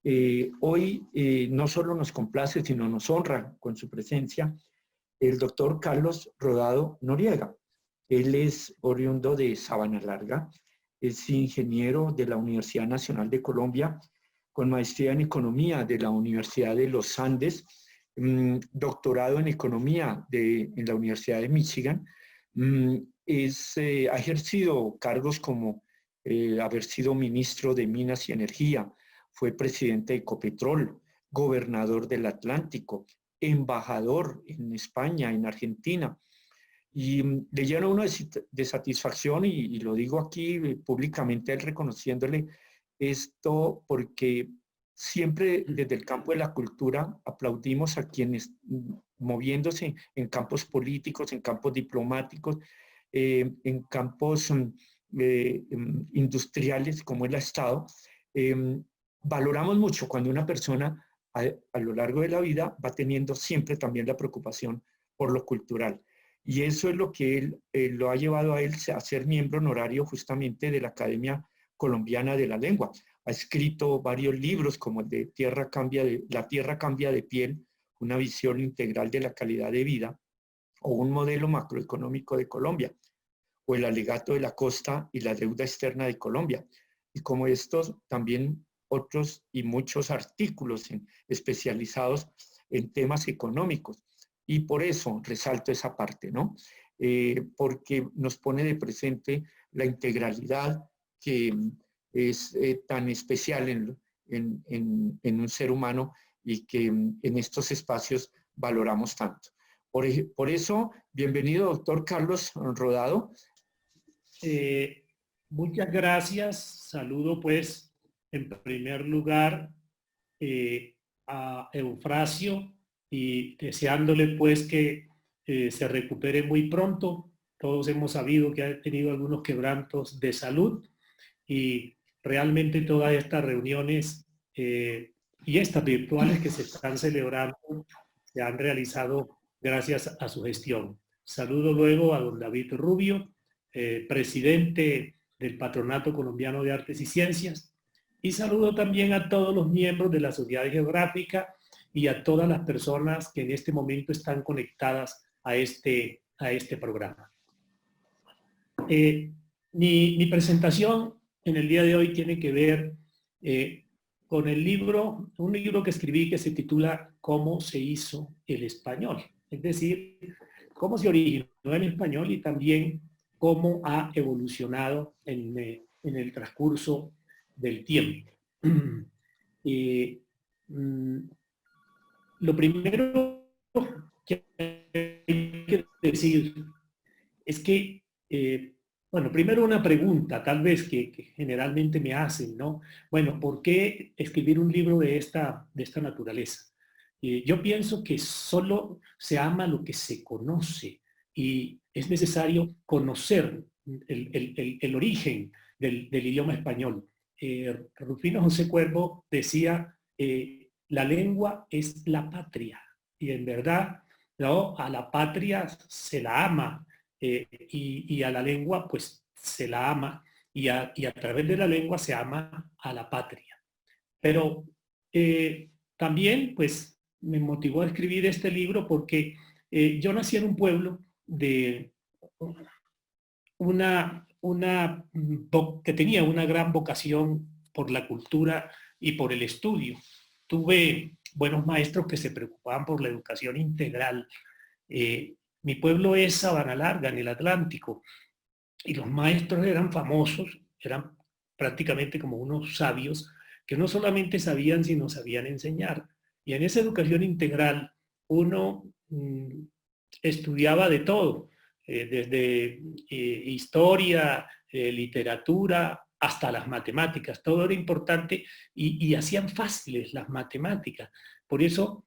Hoy no solo nos complace, sino nos honra con su presencia el doctor Carlos Rodado Noriega. Él es oriundo de Sabana Larga, es ingeniero de la Universidad Nacional de Colombia, con maestría en economía de la Universidad de los Andes, doctorado en economía en la Universidad de Michigan. Ha ejercido cargos como haber sido ministro de Minas y Energía, fue presidente de Ecopetrol, gobernador del Atlántico, embajador en España, en Argentina. Y le llena uno de satisfacción, y lo digo aquí públicamente, él reconociéndole esto, porque siempre desde el campo de la cultura aplaudimos a quienes moviéndose en campos políticos, en campos diplomáticos, en campos industriales como el Estado, valoramos mucho cuando una persona a lo largo de la vida va teniendo siempre también la preocupación por lo cultural. Y eso es lo que él lo ha llevado a él a ser miembro honorario justamente de la Academia Colombiana de la Lengua. Ha escrito varios libros como el de La Tierra cambia de piel, una visión integral de la calidad de vida, o un modelo macroeconómico de Colombia, o el alegato de la costa y la deuda externa de Colombia. Y como estos, también otros y muchos artículos especializados en temas económicos. Y por eso resalto esa parte, ¿no? Porque nos pone de presente la integralidad que es tan especial en un ser humano y que en estos espacios valoramos tanto. Por eso, bienvenido, doctor Carlos Rodado. Muchas gracias. Saludo pues en primer lugar a Eufrasio y deseándole pues que se recupere muy pronto. Todos hemos sabido que ha tenido algunos quebrantos de salud y realmente todas estas reuniones y estas virtuales que se están celebrando se han realizado gracias a su gestión. Saludo luego a don David Rubio, presidente del Patronato Colombiano de Artes y Ciencias, y saludo también a todos los miembros de la Sociedad Geográfica y a todas las personas que en este momento están conectadas a este programa. Mi presentación en el día de hoy tiene que ver con un libro que escribí que se titula ¿Cómo se hizo el español? Es decir, cómo se originó el español y también cómo ha evolucionado en el transcurso del tiempo. Lo primero que hay que decir es que, bueno, primero una pregunta tal vez que generalmente me hacen, ¿no? Bueno, ¿por qué escribir un libro de esta naturaleza? Yo pienso que solo se ama lo que se conoce y es necesario conocer el origen del idioma español. Rufino José Cuervo decía, la lengua es la patria, y en verdad, ¿no? A la patria se la ama, y a la lengua pues se la ama, y a través de la lengua se ama a la patria. Pero también pues me motivó a escribir este libro porque yo nací en un pueblo de que tenía una gran vocación por la cultura y por el estudio. Tuve buenos maestros que se preocupaban por la educación integral. Mi pueblo es Sabana Larga, en el Atlántico, y los maestros eran famosos, eran prácticamente como unos sabios que no solamente sabían, sino sabían enseñar. Y en esa educación integral uno estudiaba de todo, desde historia, literatura, hasta las matemáticas. Todo era importante y hacían fáciles las matemáticas. Por eso,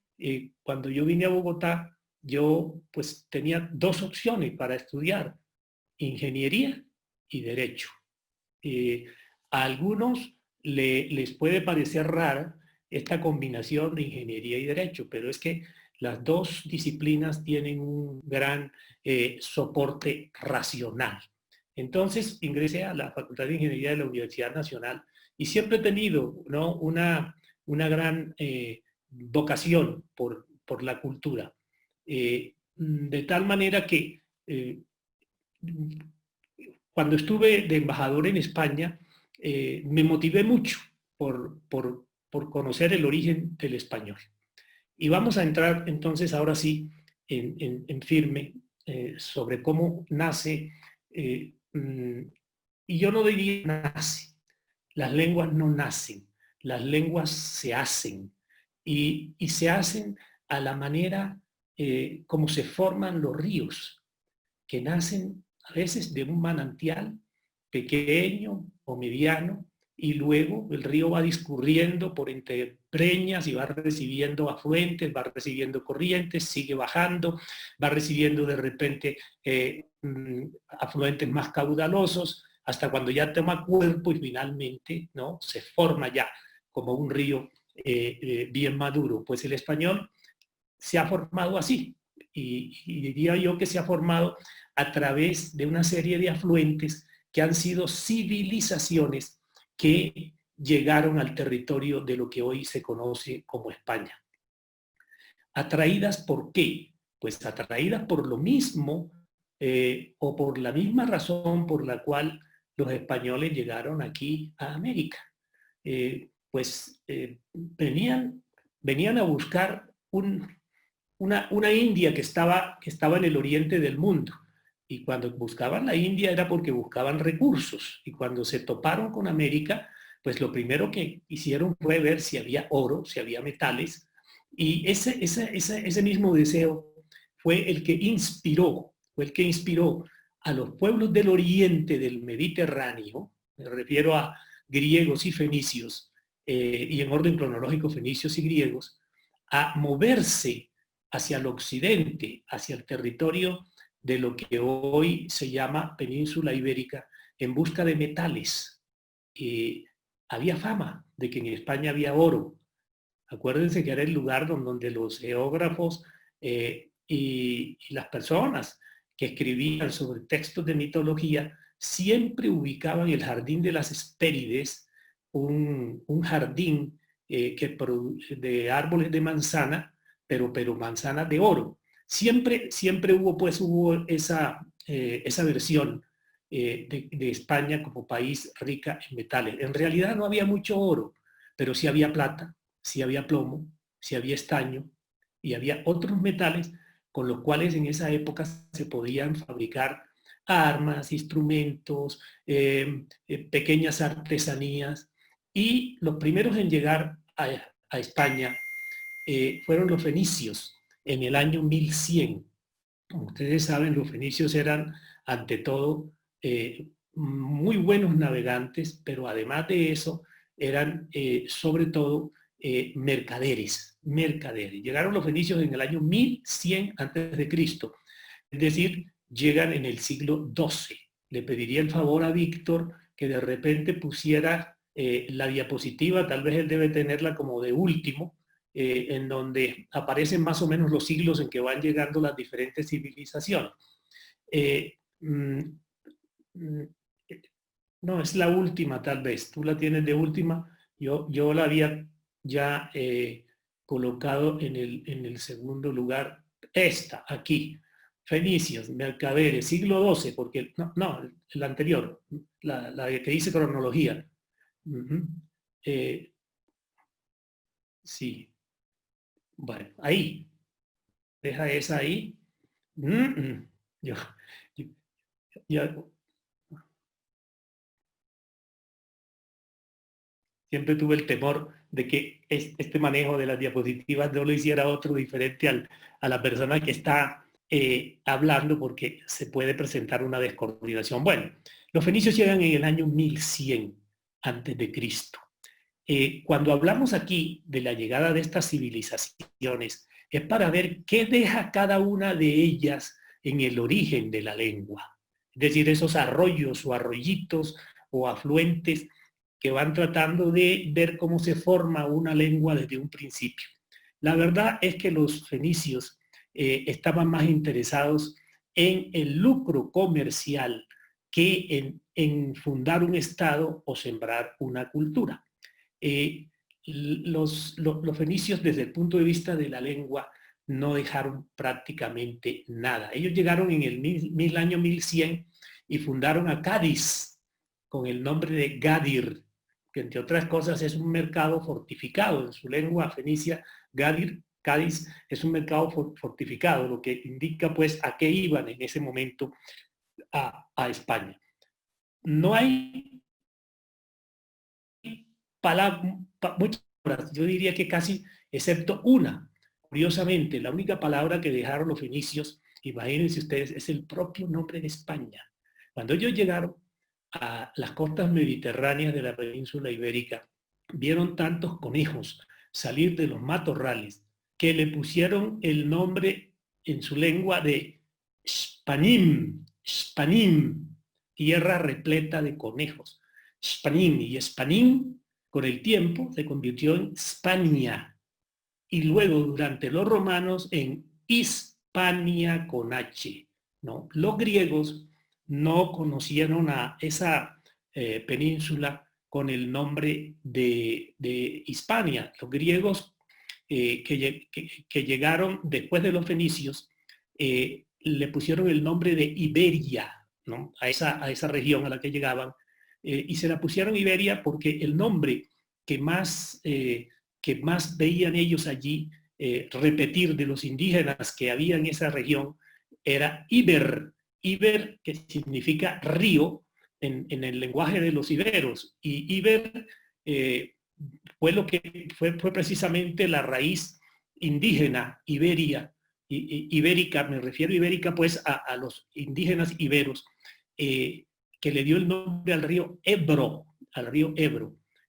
cuando yo vine a Bogotá, yo pues tenía dos opciones para estudiar: ingeniería y derecho. A algunos les puede parecer rara esta combinación de ingeniería y derecho, pero es que las dos disciplinas tienen un gran soporte racional. Entonces ingresé a la Facultad de Ingeniería de la Universidad Nacional y siempre he tenido, ¿no?, una vocación por la cultura. De tal manera que cuando estuve de embajador en España, me motivé mucho por conocer el origen del español. Y vamos a entrar entonces ahora sí en firme sobre cómo nace, y yo no diría nace, las lenguas no nacen, las lenguas se hacen, y se hacen a la manera como se forman los ríos, que nacen a veces de un manantial pequeño o mediano, y luego el río va discurriendo por entre breñas y va recibiendo afluentes, va recibiendo corrientes, sigue bajando, va recibiendo de repente afluentes más caudalosos, hasta cuando ya toma cuerpo y finalmente, ¿no?, se forma ya como un río bien maduro. Pues el español se ha formado así, y diría yo que se ha formado a través de una serie de afluentes que han sido civilizaciones que llegaron al territorio de lo que hoy se conoce como España. ¿Atraídas por qué? Pues atraídas por lo mismo o por la misma razón por la cual los españoles llegaron aquí a América. Venían a buscar una India que estaba en el oriente del mundo. Y cuando buscaban la India era porque buscaban recursos. Y cuando se toparon con América, pues lo primero que hicieron fue ver si había oro, si había metales. Y ese mismo deseo fue el que inspiró a los pueblos del oriente del Mediterráneo, me refiero a griegos y fenicios, y en orden cronológico fenicios y griegos, a moverse hacia el occidente, hacia el territorio de lo que hoy se llama península ibérica, en busca de metales. Había fama de que en España había oro. Acuérdense que era el lugar donde los geógrafos y las personas que escribían sobre textos de mitología siempre ubicaban el jardín de las Hespérides, un jardín de árboles de manzana, pero manzanas de oro. Siempre hubo esa versión de España como país rica en metales. En realidad no había mucho oro, pero sí había plata, sí había plomo, sí había estaño, y había otros metales con los cuales en esa época se podían fabricar armas, instrumentos, pequeñas artesanías. Y los primeros en llegar a España fueron los fenicios en el año 1100. Como ustedes saben, los fenicios eran, ante todo, muy buenos navegantes, pero además de eso, eran sobre todo mercaderes. Llegaron los fenicios en el año 1100 a.C., es decir, llegan en el siglo XII. Le pediría el favor a Víctor que de repente pusiera la diapositiva, tal vez él debe tenerla como de último, en donde aparecen más o menos los siglos en que van llegando las diferentes civilizaciones. No, es la última tal vez, tú la tienes de última, yo la había ya colocado en el segundo lugar, esta, aquí, fenicios, mercaderes, siglo XII, porque, no, el anterior, la que dice cronología. Sí. Bueno, ahí. Deja esa ahí. Yo, yo siempre tuve el temor de que este manejo de las diapositivas no lo hiciera otro diferente a la persona que está hablando, porque se puede presentar una descoordinación. Bueno, los fenicios llegan en el año 1100 a.C. Cuando hablamos aquí de la llegada de estas civilizaciones, es para ver qué deja cada una de ellas en el origen de la lengua. Es decir, esos arroyos o arroyitos o afluentes que van tratando de ver cómo se forma una lengua desde un principio. La verdad es que los fenicios estaban más interesados en el lucro comercial que en fundar un estado o sembrar una cultura. los fenicios desde el punto de vista de la lengua no dejaron prácticamente nada. Ellos llegaron en el año 1100 y fundaron a Cádiz con el nombre de Gadir, que entre otras cosas es un mercado fortificado. En su lengua fenicia, Gadir, Cádiz, es un mercado fortificado, lo que indica pues a qué iban en ese momento a España. No hay muchas palabras, yo diría que casi, excepto una. Curiosamente, la única palabra que dejaron los fenicios, imagínense ustedes, es el propio nombre de España. Cuando ellos llegaron a las costas mediterráneas de la península ibérica, vieron tantos conejos salir de los matorrales que le pusieron el nombre en su lengua de Spanim, Spanim, tierra repleta de conejos. Spanim, y Spanim con el tiempo se convirtió en Spania y luego durante los romanos en Hispania con H, ¿no? Los griegos no conocieron a esa península con el nombre de Hispania. Los griegos que llegaron después de los fenicios le pusieron el nombre de Iberia, ¿no? a esa región a la que llegaban, y se la pusieron Iberia porque el nombre que más veían ellos allí repetir de los indígenas que había en esa región era Iber, Iber que significa río en el lenguaje de los iberos, y Iber fue precisamente la raíz indígena, Iberia, ibérica, me refiero ibérica pues a los indígenas iberos, que le dio el nombre al río Ebro,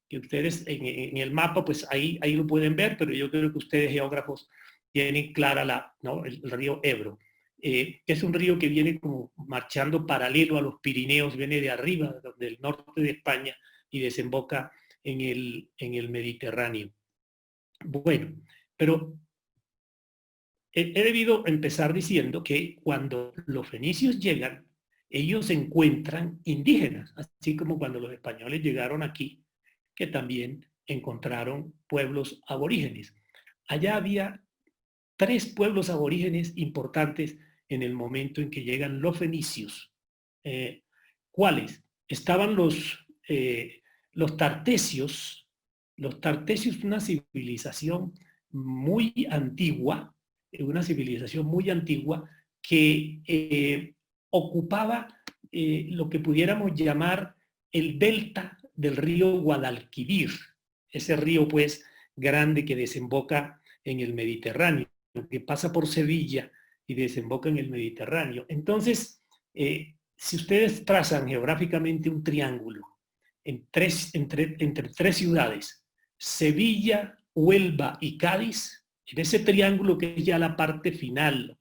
que ustedes en el mapa pues ahí lo pueden ver, pero yo creo que ustedes geógrafos tienen clara ¿no? el río Ebro, que es un río que viene como marchando paralelo a los Pirineos, viene de arriba, del norte de España, y desemboca en el Mediterráneo. Bueno, pero he debido empezar diciendo que cuando los fenicios llegan, ellos encuentran indígenas, así como cuando los españoles llegaron aquí, que también encontraron pueblos aborígenes. Allá había 3 pueblos aborígenes importantes en el momento en que llegan los fenicios. ¿Cuáles? Estaban los tartesios. Los tartesios, una civilización muy antigua, que ocupaba lo que pudiéramos llamar el delta del río Guadalquivir, ese río pues grande que desemboca en el Mediterráneo, que pasa por Sevilla y desemboca en el Mediterráneo. Entonces, si ustedes trazan geográficamente un triángulo entre 3 ciudades, Sevilla, Huelva y Cádiz, en ese triángulo que es ya la parte final,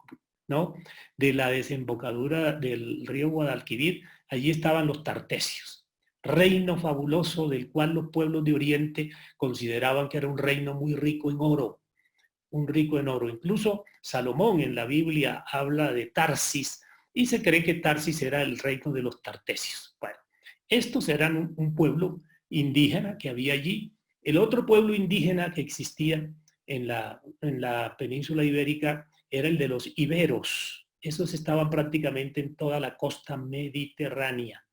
¿no?, de la desembocadura del río Guadalquivir, allí estaban los tartesios, reino fabuloso del cual los pueblos de Oriente consideraban que era un reino muy rico en oro, Incluso Salomón en la Biblia habla de Tarsis y se cree que Tarsis era el reino de los tartesios. Bueno, estos eran un pueblo indígena que había allí. El otro pueblo indígena que existía en la península ibérica era el de los iberos. Esos estaban prácticamente en toda la costa mediterránea,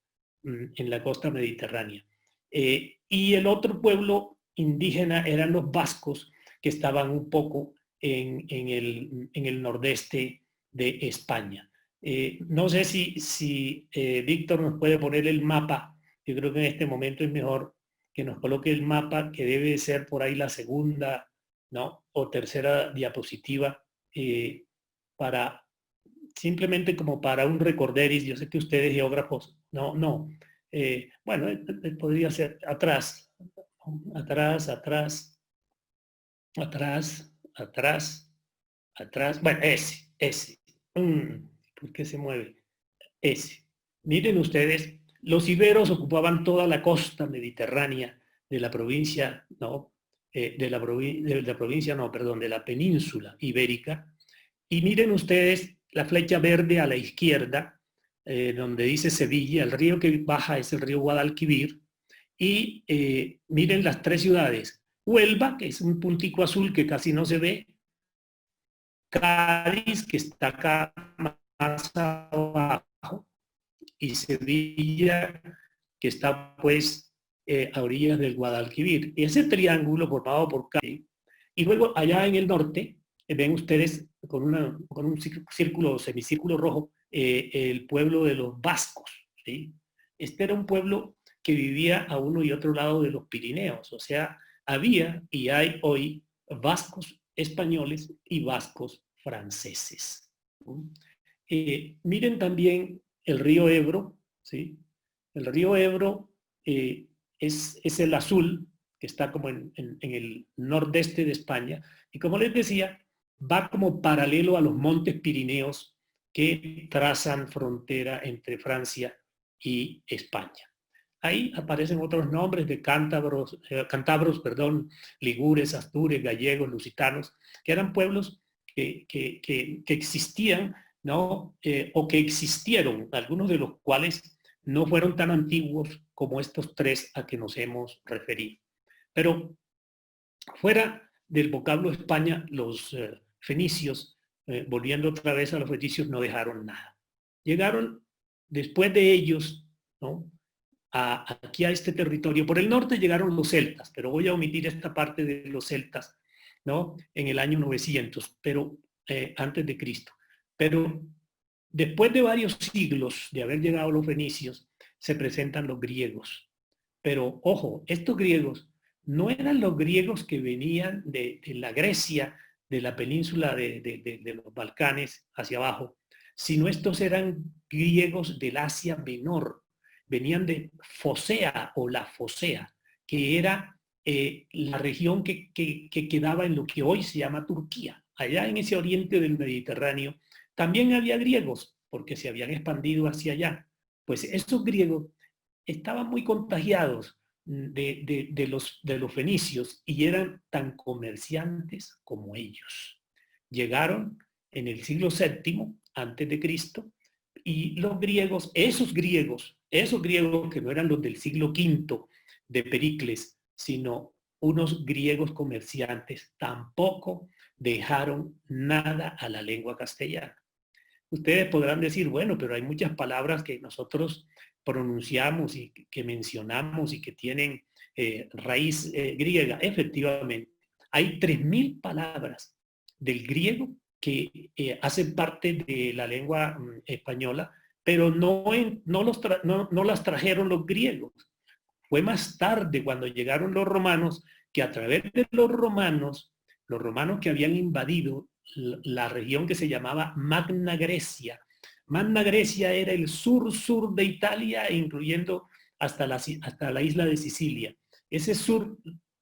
y el otro pueblo indígena eran los vascos, que estaban un poco en el nordeste de España. No sé si Víctor nos puede poner el mapa. Yo creo que en este momento es mejor que nos coloque el mapa, que debe ser por ahí la segunda, ¿no?, o tercera diapositiva, simplemente como para un recorderis. Yo sé que ustedes geógrafos, bueno, podría ser atrás, bueno, ese. ¿Por qué se mueve? Ese. Miren ustedes, los iberos ocupaban toda la costa mediterránea de la provincia, de la península ibérica. Y miren ustedes la flecha verde a la izquierda, donde dice Sevilla, el río que baja es el río Guadalquivir, y miren las 3 ciudades, Huelva, que es un puntico azul que casi no se ve, Cádiz, que está acá más abajo, y Sevilla, que está pues a orillas del Guadalquivir. Y ese triángulo formado por Cádiz, y luego allá en el norte, ven ustedes con un círculo, semicírculo rojo, el pueblo de los vascos, ¿sí? Este era un pueblo que vivía a uno y otro lado de los Pirineos, o sea, había y hay hoy vascos españoles y vascos franceses. Miren también el río Ebro, ¿sí? El río Ebro es el azul, que está como en el nordeste de España, y como les decía, va como paralelo a los montes Pirineos que trazan frontera entre Francia y España. Ahí aparecen otros nombres de cántabros, perdón, ligures, astures, gallegos, lusitanos, que eran pueblos que existían, ¿no? O que existieron, algunos de los cuales no fueron tan antiguos como estos tres a que nos hemos referido. Pero fuera del vocablo España, los fenicios, volviendo otra vez a los fenicios, no dejaron nada. Llegaron después de ellos, ¿no? Aquí a este territorio. Por el norte llegaron los celtas, pero voy a omitir esta parte de los celtas, ¿no? En el año 900, pero antes de Cristo. Pero después de varios siglos de haber llegado los fenicios, se presentan los griegos. Pero ojo, estos griegos no eran los griegos que venían de la Grecia, de la península de los Balcanes hacia abajo, sino estos eran griegos del Asia Menor. Venían de Focea o la Focea, que era la región que quedaba en lo que hoy se llama Turquía. Allá en ese oriente del Mediterráneo también había griegos, porque se habían expandido hacia allá. Pues estos griegos estaban muy contagiados de los fenicios y eran tan comerciantes como ellos. Llegaron en el siglo VII antes de Cristo y los griegos, esos griegos que no eran los del siglo V de Pericles, sino unos griegos comerciantes, tampoco dejaron nada a la lengua castellana. Ustedes podrán decir, bueno, pero hay muchas palabras que nosotros pronunciamos y que mencionamos y que tienen raíz griega. Efectivamente, hay 3.000 palabras del griego que hacen parte de la lengua española, pero no las trajeron los griegos. Fue más tarde cuando llegaron los romanos que a través de los romanos que habían invadido la región que se llamaba Magna Grecia. Magna Grecia era el sur de Italia, incluyendo hasta la isla de Sicilia. Ese sur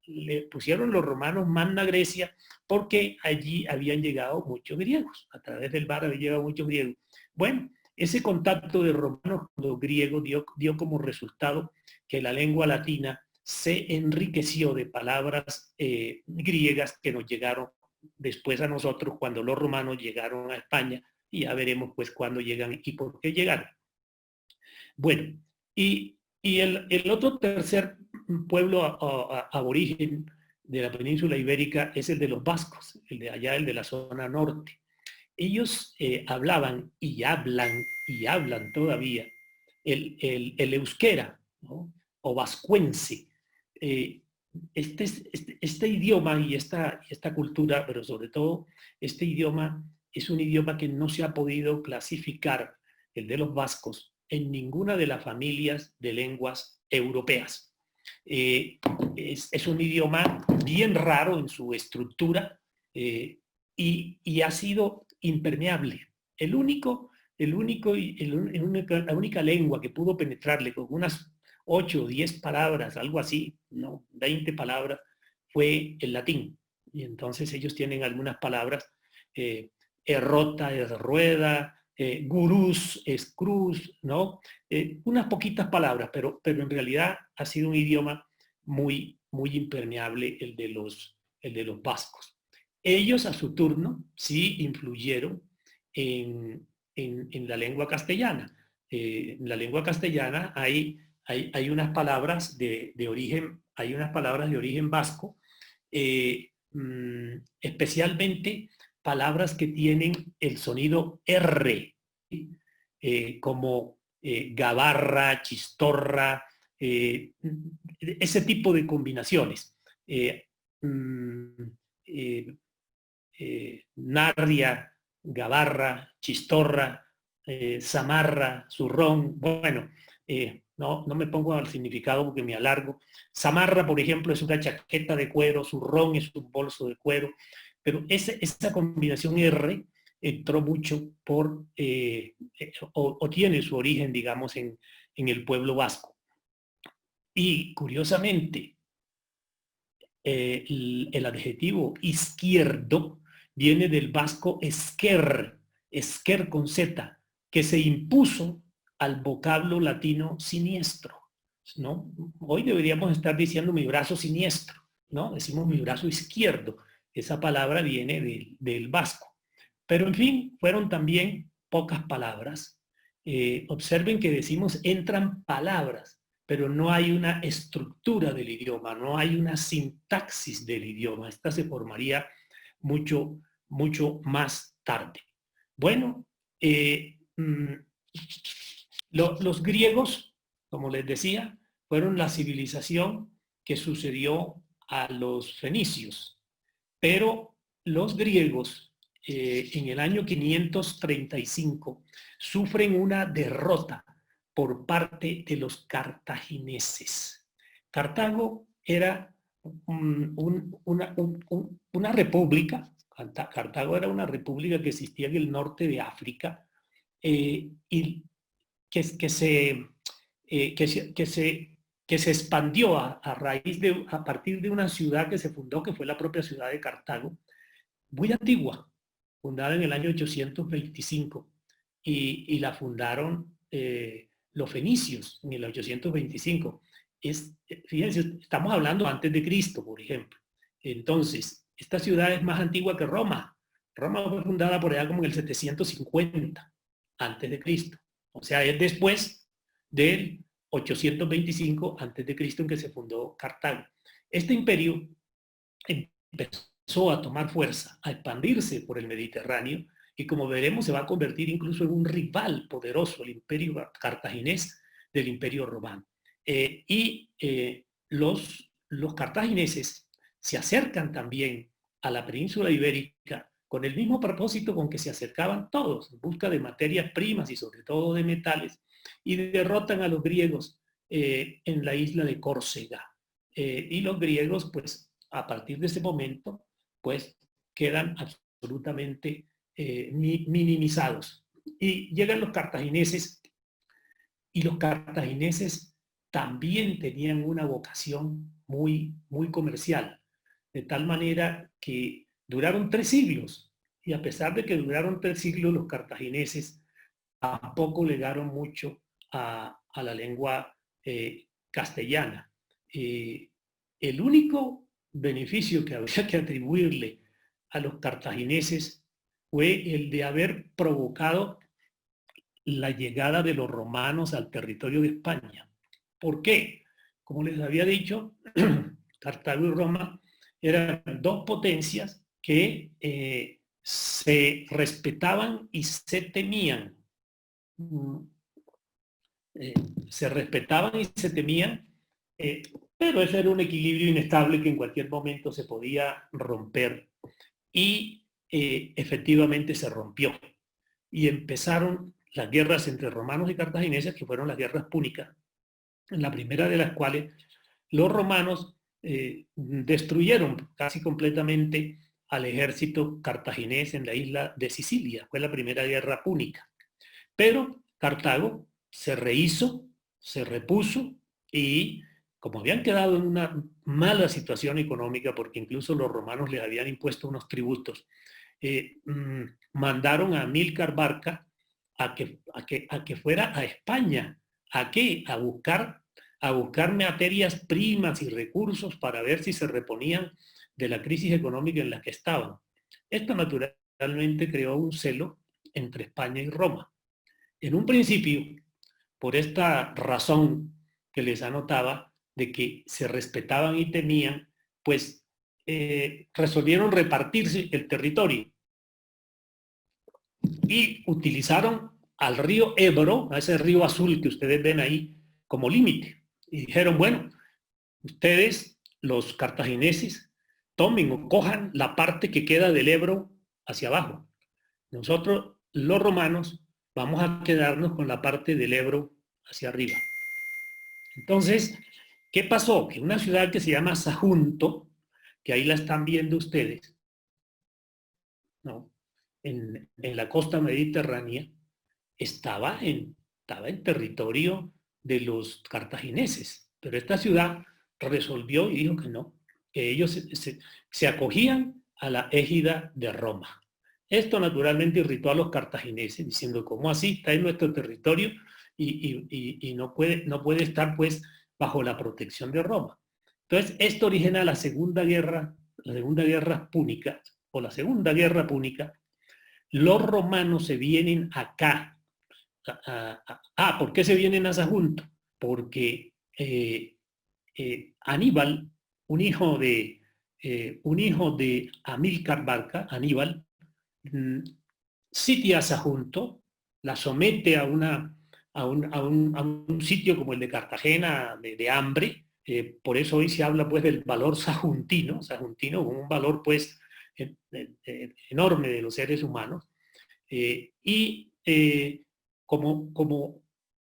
le pusieron los romanos Magna Grecia porque allí habían llegado muchos griegos. A través del mar habían llegado muchos griegos. Bueno, ese contacto de romanos con los griegos dio como resultado que la lengua latina se enriqueció de palabras griegas que nos llegaron después a nosotros cuando los romanos llegaron a España, y ya veremos pues cuándo llegan y por qué llegaron. Bueno, y el otro tercer pueblo aborigen de la península ibérica es el de los vascos, el de allá, el de la zona norte. Ellos hablaban y hablan todavía el euskera, ¿no? O vascuense. Este idioma y esta cultura, pero sobre todo este idioma, es un idioma que no se ha podido clasificar, el de los vascos, en ninguna de las familias de lenguas europeas. Es un idioma bien raro en su estructura y ha sido impermeable. La única lengua que pudo penetrarle con unas 8 o 10 palabras, algo así, ¿no? 20 palabras, fue el latín. Y entonces ellos tienen algunas palabras, errota es rueda, gurús es cruz, ¿no? Unas poquitas palabras, pero en realidad ha sido un idioma muy impermeable el de los vascos. Ellos a su turno sí influyeron en la lengua castellana. En la lengua castellana hay unas palabras de origen vasco especialmente palabras que tienen el sonido R, como gabarra, chistorra, ese tipo de combinaciones. Narria, gabarra, chistorra, zamarra, zurrón. Bueno, no me pongo al significado porque me alargo. Zamarra, por ejemplo, es una chaqueta de cuero, zurrón es un bolso de cuero, pero esa combinación R entró mucho o tiene su origen, digamos, en el pueblo vasco. Y curiosamente, el adjetivo izquierdo viene del vasco esquer con Z, que se impuso al vocablo latino siniestro, ¿no? Hoy deberíamos estar diciendo mi brazo siniestro, ¿no? Decimos mi brazo izquierdo. Esa palabra viene del vasco. Pero en fin, fueron también pocas palabras. Observen que decimos entran palabras, pero no hay una estructura del idioma, no hay una sintaxis del idioma. Esta se formaría mucho, mucho más tarde. Bueno, los griegos, como les decía, fueron la civilización que sucedió a los fenicios, pero los griegos en el año 535 sufren una derrota por parte de los cartagineses. Cartago era una república, Cartago era una república que existía en el norte de África y que se expandió a partir de una ciudad que se fundó, que fue la propia ciudad de Cartago, muy antigua, fundada en el año 825, y la fundaron los fenicios en el 825. Fíjense, estamos hablando antes de Cristo, por ejemplo. Entonces, esta ciudad es más antigua que Roma. Roma fue fundada por allá como en el 750 antes de Cristo. O sea, es después del 825 antes de Cristo en que se fundó Cartago. Este imperio empezó a tomar fuerza, a expandirse por el Mediterráneo y, como veremos, se va a convertir incluso en un rival poderoso, el imperio cartaginés del imperio romano. Los cartagineses se acercan también a la península ibérica con el mismo propósito con que se acercaban todos, en busca de materias primas y sobre todo de metales, y derrotan a los griegos en la isla de Córcega. Y los griegos, pues, a partir de ese momento, pues, quedan absolutamente minimizados. Y llegan los cartagineses, y los cartagineses también tenían una vocación muy, muy comercial, de tal manera que duraron 3 siglos, y a pesar de que duraron 3 siglos, los cartagineses tampoco legaron mucho a la lengua castellana. El único beneficio que habría que atribuirle a los cartagineses fue el de haber provocado la llegada de los romanos al territorio de España. ¿Por qué? Como les había dicho, Cartago y Roma eran 2 potencias que se respetaban y se temían. Se respetaban y se temían, pero ese era un equilibrio inestable que en cualquier momento se podía romper, y efectivamente se rompió. Y empezaron las guerras entre romanos y cartagineses, que fueron las guerras púnicas, en la primera de las cuales los romanos destruyeron casi completamente al ejército cartaginés en la isla de Sicilia. Fue la primera guerra púnica. Pero Cartago se rehizo, se repuso, y como habían quedado en una mala situación económica, porque incluso los romanos les habían impuesto unos tributos, mandaron a Amílcar Barca a que fuera a España. ¿A qué? A buscar materias primas y recursos para ver si se reponían de la crisis económica en la que estaban. Esto naturalmente creó un celo entre España y Roma. En un principio, por esta razón que les anotaba, de que se respetaban y temían, pues resolvieron repartirse el territorio y utilizaron al río Ebro, a ese río azul que ustedes ven ahí, como límite. Y dijeron, bueno, ustedes, los cartagineses, tomen o cojan la parte que queda del Ebro hacia abajo. Nosotros, los romanos, vamos a quedarnos con la parte del Ebro hacia arriba. Entonces, ¿qué pasó? Que una ciudad que se llama Sagunto, que ahí la están viendo ustedes, ¿no? En la costa mediterránea, estaba en territorio de los cartagineses. Pero esta ciudad resolvió y dijo que no, que ellos se acogían a la égida de Roma. Esto naturalmente irritó a los cartagineses, diciendo, ¿cómo así? Está en nuestro territorio y no puede estar pues bajo la protección de Roma. Entonces, esto origina la Segunda Guerra Púnica, o la Segunda Guerra Púnica. Los romanos se vienen acá. ¿Por qué se vienen a Sagunto? Porque Aníbal, un hijo de Amílcar Barca, Aníbal, sitia Sagunto, la somete a un sitio como el de Cartagena, de hambre. Por eso hoy se habla pues del valor saguntino como un valor pues enorme de los seres humanos.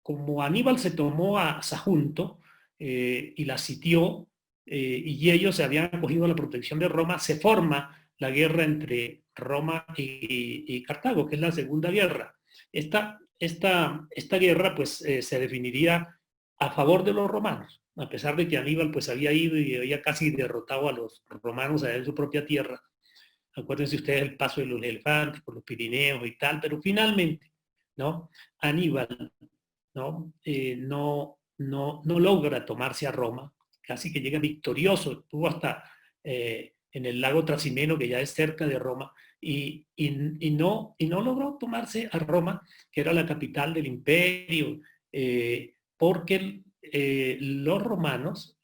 Como Aníbal se tomó a Sagunto y la sitió, y ellos se habían acogido a la protección de Roma, se forma la guerra entre Roma y Cartago, que es la Segunda Guerra. Esta guerra pues se definiría a favor de los romanos, a pesar de que Aníbal pues había ido y había casi derrotado a los romanos allá en su propia tierra. Acuérdense ustedes el paso de los elefantes por los Pirineos y tal, pero finalmente, ¿no? Aníbal, ¿no? No logra tomarse a Roma, casi que llega victorioso, estuvo hasta en el lago Trasimeno, que ya es cerca de Roma, y no logró tomarse a Roma, que era la capital del imperio, porque los romanos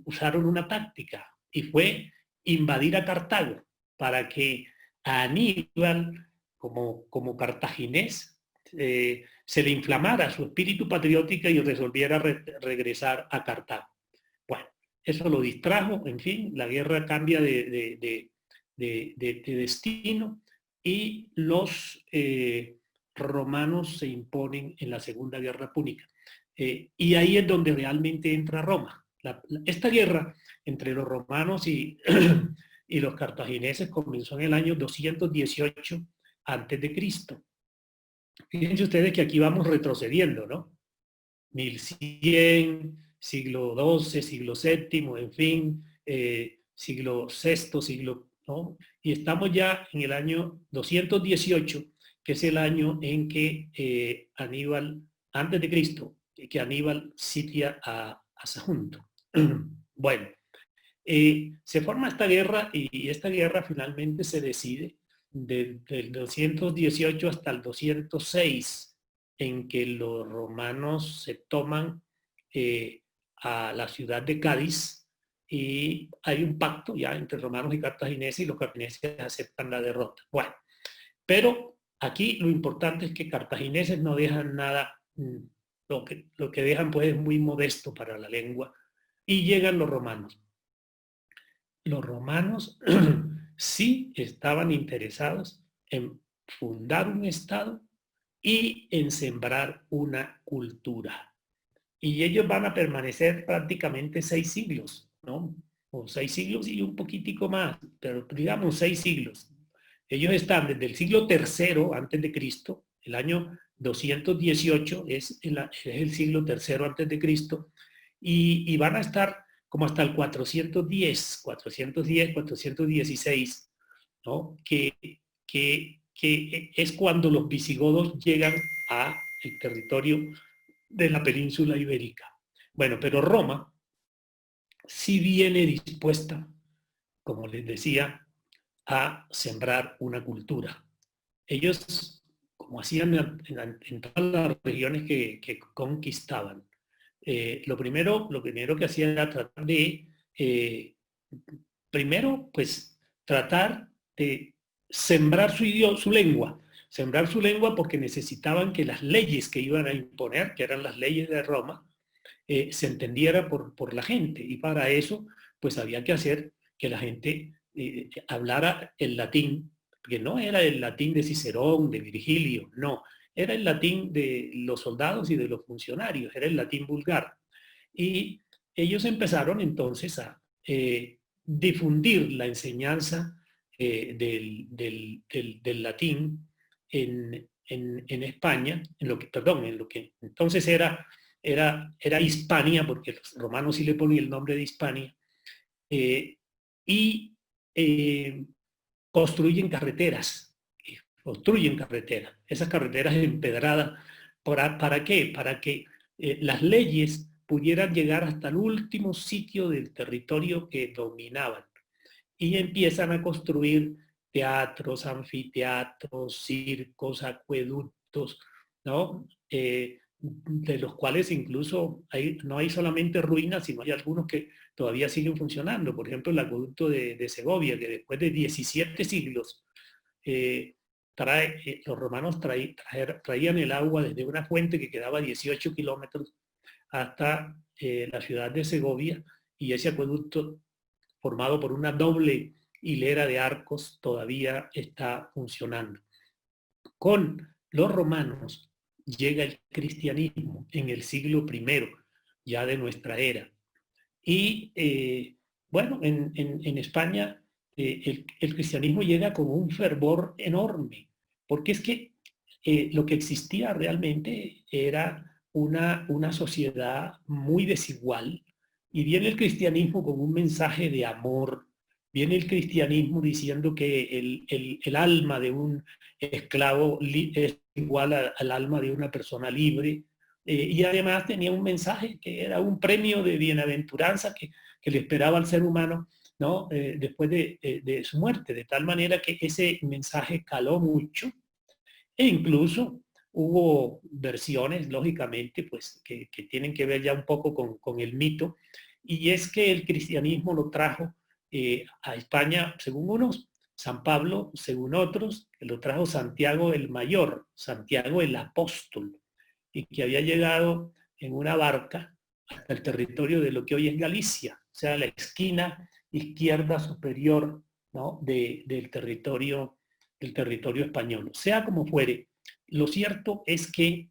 usaron una táctica, y fue invadir a Cartago, para que a Aníbal, como cartaginés, se le inflamara su espíritu patriótico y resolviera regresar a Cartago. Bueno, eso lo distrajo, en fin, la guerra cambia de destino y los romanos se imponen en la Segunda Guerra Púnica. Y ahí es donde realmente entra Roma. Esta guerra entre los romanos y los cartagineses comenzó en el año 218 antes de Cristo. Fíjense ustedes que aquí vamos retrocediendo, ¿no? 1100, siglo XII, siglo VII, en fin, siglo VI, ¿no? Y estamos ya en el año 218, que es el año en que Aníbal, antes de Cristo, que Aníbal sitia a Sagunto. Bueno, se forma esta guerra y esta guerra finalmente se decide desde el 218 hasta el 206, en que los romanos se toman a la ciudad de Cádiz y hay un pacto ya entre romanos y cartagineses y los cartagineses aceptan la derrota. Bueno, pero aquí lo importante es que cartagineses no dejan nada, lo que dejan pues es muy modesto para la lengua y llegan los romanos. Los romanos sí estaban interesados en fundar un estado y en sembrar una cultura. Y ellos van a permanecer prácticamente 6 siglos, ¿no? O 6 siglos y un poquitico más, pero digamos 6 siglos. Ellos están desde el siglo III antes de Cristo, el año 218 es el siglo III antes de Cristo, y van a estar como hasta el 410, 416, ¿no? Que es cuando los visigodos llegan al territorio de la península ibérica. Bueno, pero Roma sí viene dispuesta, como les decía, a sembrar una cultura. Ellos, como hacían en todas las regiones que conquistaban, lo primero que hacían era tratar de primero, pues, tratar de sembrar su lengua. Sembrar su lengua porque necesitaban que las leyes que iban a imponer, que eran las leyes de Roma, se entendiera por la gente. Y para eso, pues había que hacer que la gente hablara el latín, que no era el latín de Cicerón, de Virgilio, no, era el latín de los soldados y de los funcionarios, era el latín vulgar. Y ellos empezaron entonces a difundir la enseñanza del latín en España, en lo que entonces era Hispania, porque los romanos sí le ponían el nombre de Hispania, y construyen carreteras, esas carreteras empedradas. ¿Para qué? Para que las leyes pudieran llegar hasta el último sitio del territorio que dominaban. Y empiezan a construir teatros, anfiteatros, circos, acueductos, ¿no? De los cuales incluso no hay solamente ruinas, sino hay algunos que todavía siguen funcionando. Por ejemplo, el acueducto de Segovia, que después de 17 siglos, los romanos traían el agua desde una fuente que quedaba a 18 kilómetros hasta la ciudad de Segovia, y ese acueducto, formado por una doble hilera de arcos, todavía está funcionando. Con los romanos llega el cristianismo en el siglo I, ya de nuestra era. Y bueno, en España el cristianismo llega con un fervor enorme, porque es que lo que existía realmente era una sociedad muy desigual, y viene el cristianismo con un mensaje de amor, viene el cristianismo diciendo que el alma de un esclavo es igual al alma de una persona libre, y además tenía un mensaje que era un premio de bienaventuranza que le esperaba al ser humano, ¿no? Después de su muerte, de tal manera que ese mensaje caló mucho, e incluso hubo versiones, lógicamente, pues, que tienen que ver ya un poco con el mito, y es que el cristianismo lo trajo a España, según unos, San Pablo, según otros, que lo trajo Santiago el Mayor, Santiago el Apóstol, y que había llegado en una barca hasta el territorio de lo que hoy es Galicia, o sea, la esquina izquierda superior, ¿no? del territorio español. Sea como fuere, lo cierto es que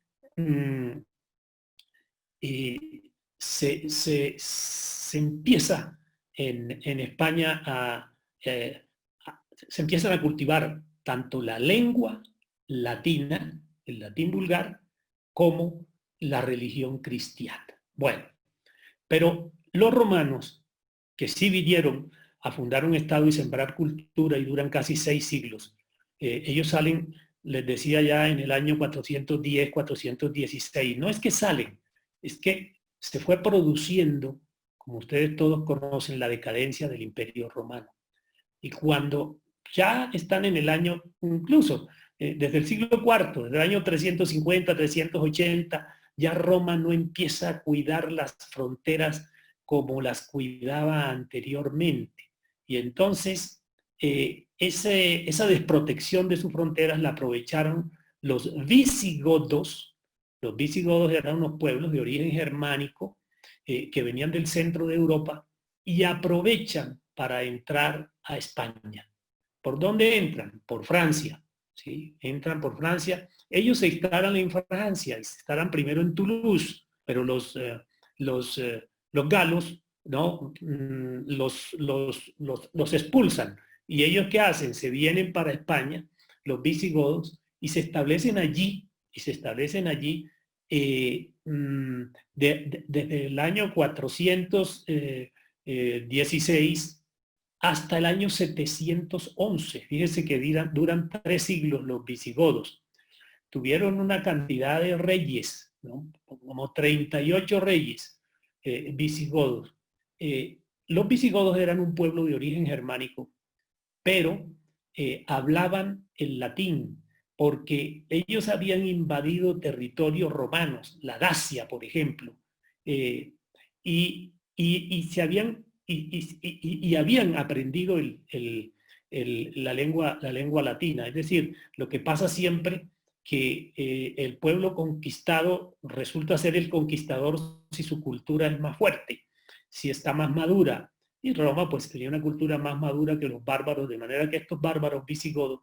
se empieza en España se empiezan a cultivar tanto la lengua latina, el latín vulgar, como la religión cristiana. Bueno, pero los romanos, que sí vinieron a fundar un estado y sembrar cultura y duran casi 6 siglos, ellos salen, les decía, ya en el año 410, 416. No es que salen, es que se fue produciendo, como ustedes todos conocen, la decadencia del Imperio Romano. Y cuando ya están en el año, incluso desde el siglo IV, desde el año 350, 380, ya Roma no empieza a cuidar las fronteras como las cuidaba anteriormente. Y entonces esa desprotección de sus fronteras la aprovecharon los visigodos. Los visigodos eran unos pueblos de origen germánico que venían del centro de Europa y aprovechan para entrar a España. ¿Por dónde entran? Por Francia. ¿Sí? Entran por Francia. Ellos se instalan en Francia, se instalan primero en Toulouse, pero los galos, ¿no? los expulsan. ¿Y ellos qué hacen? Se vienen para España, los visigodos, y se establecen allí, desde el año 416 hasta el año 711. Fíjense que duran 3 siglos los visigodos. Tuvieron una cantidad de reyes, ¿no? Como 38 reyes visigodos. Los visigodos eran un pueblo de origen germánico, pero hablaban el latín, porque ellos habían invadido territorios romanos, la Dacia, por ejemplo, y y habían aprendido la lengua latina. Es decir, lo que pasa siempre que el pueblo conquistado resulta ser el conquistador si su cultura es más fuerte, si está más madura. Y Roma pues tenía una cultura más madura que los bárbaros, de manera que estos bárbaros visigodos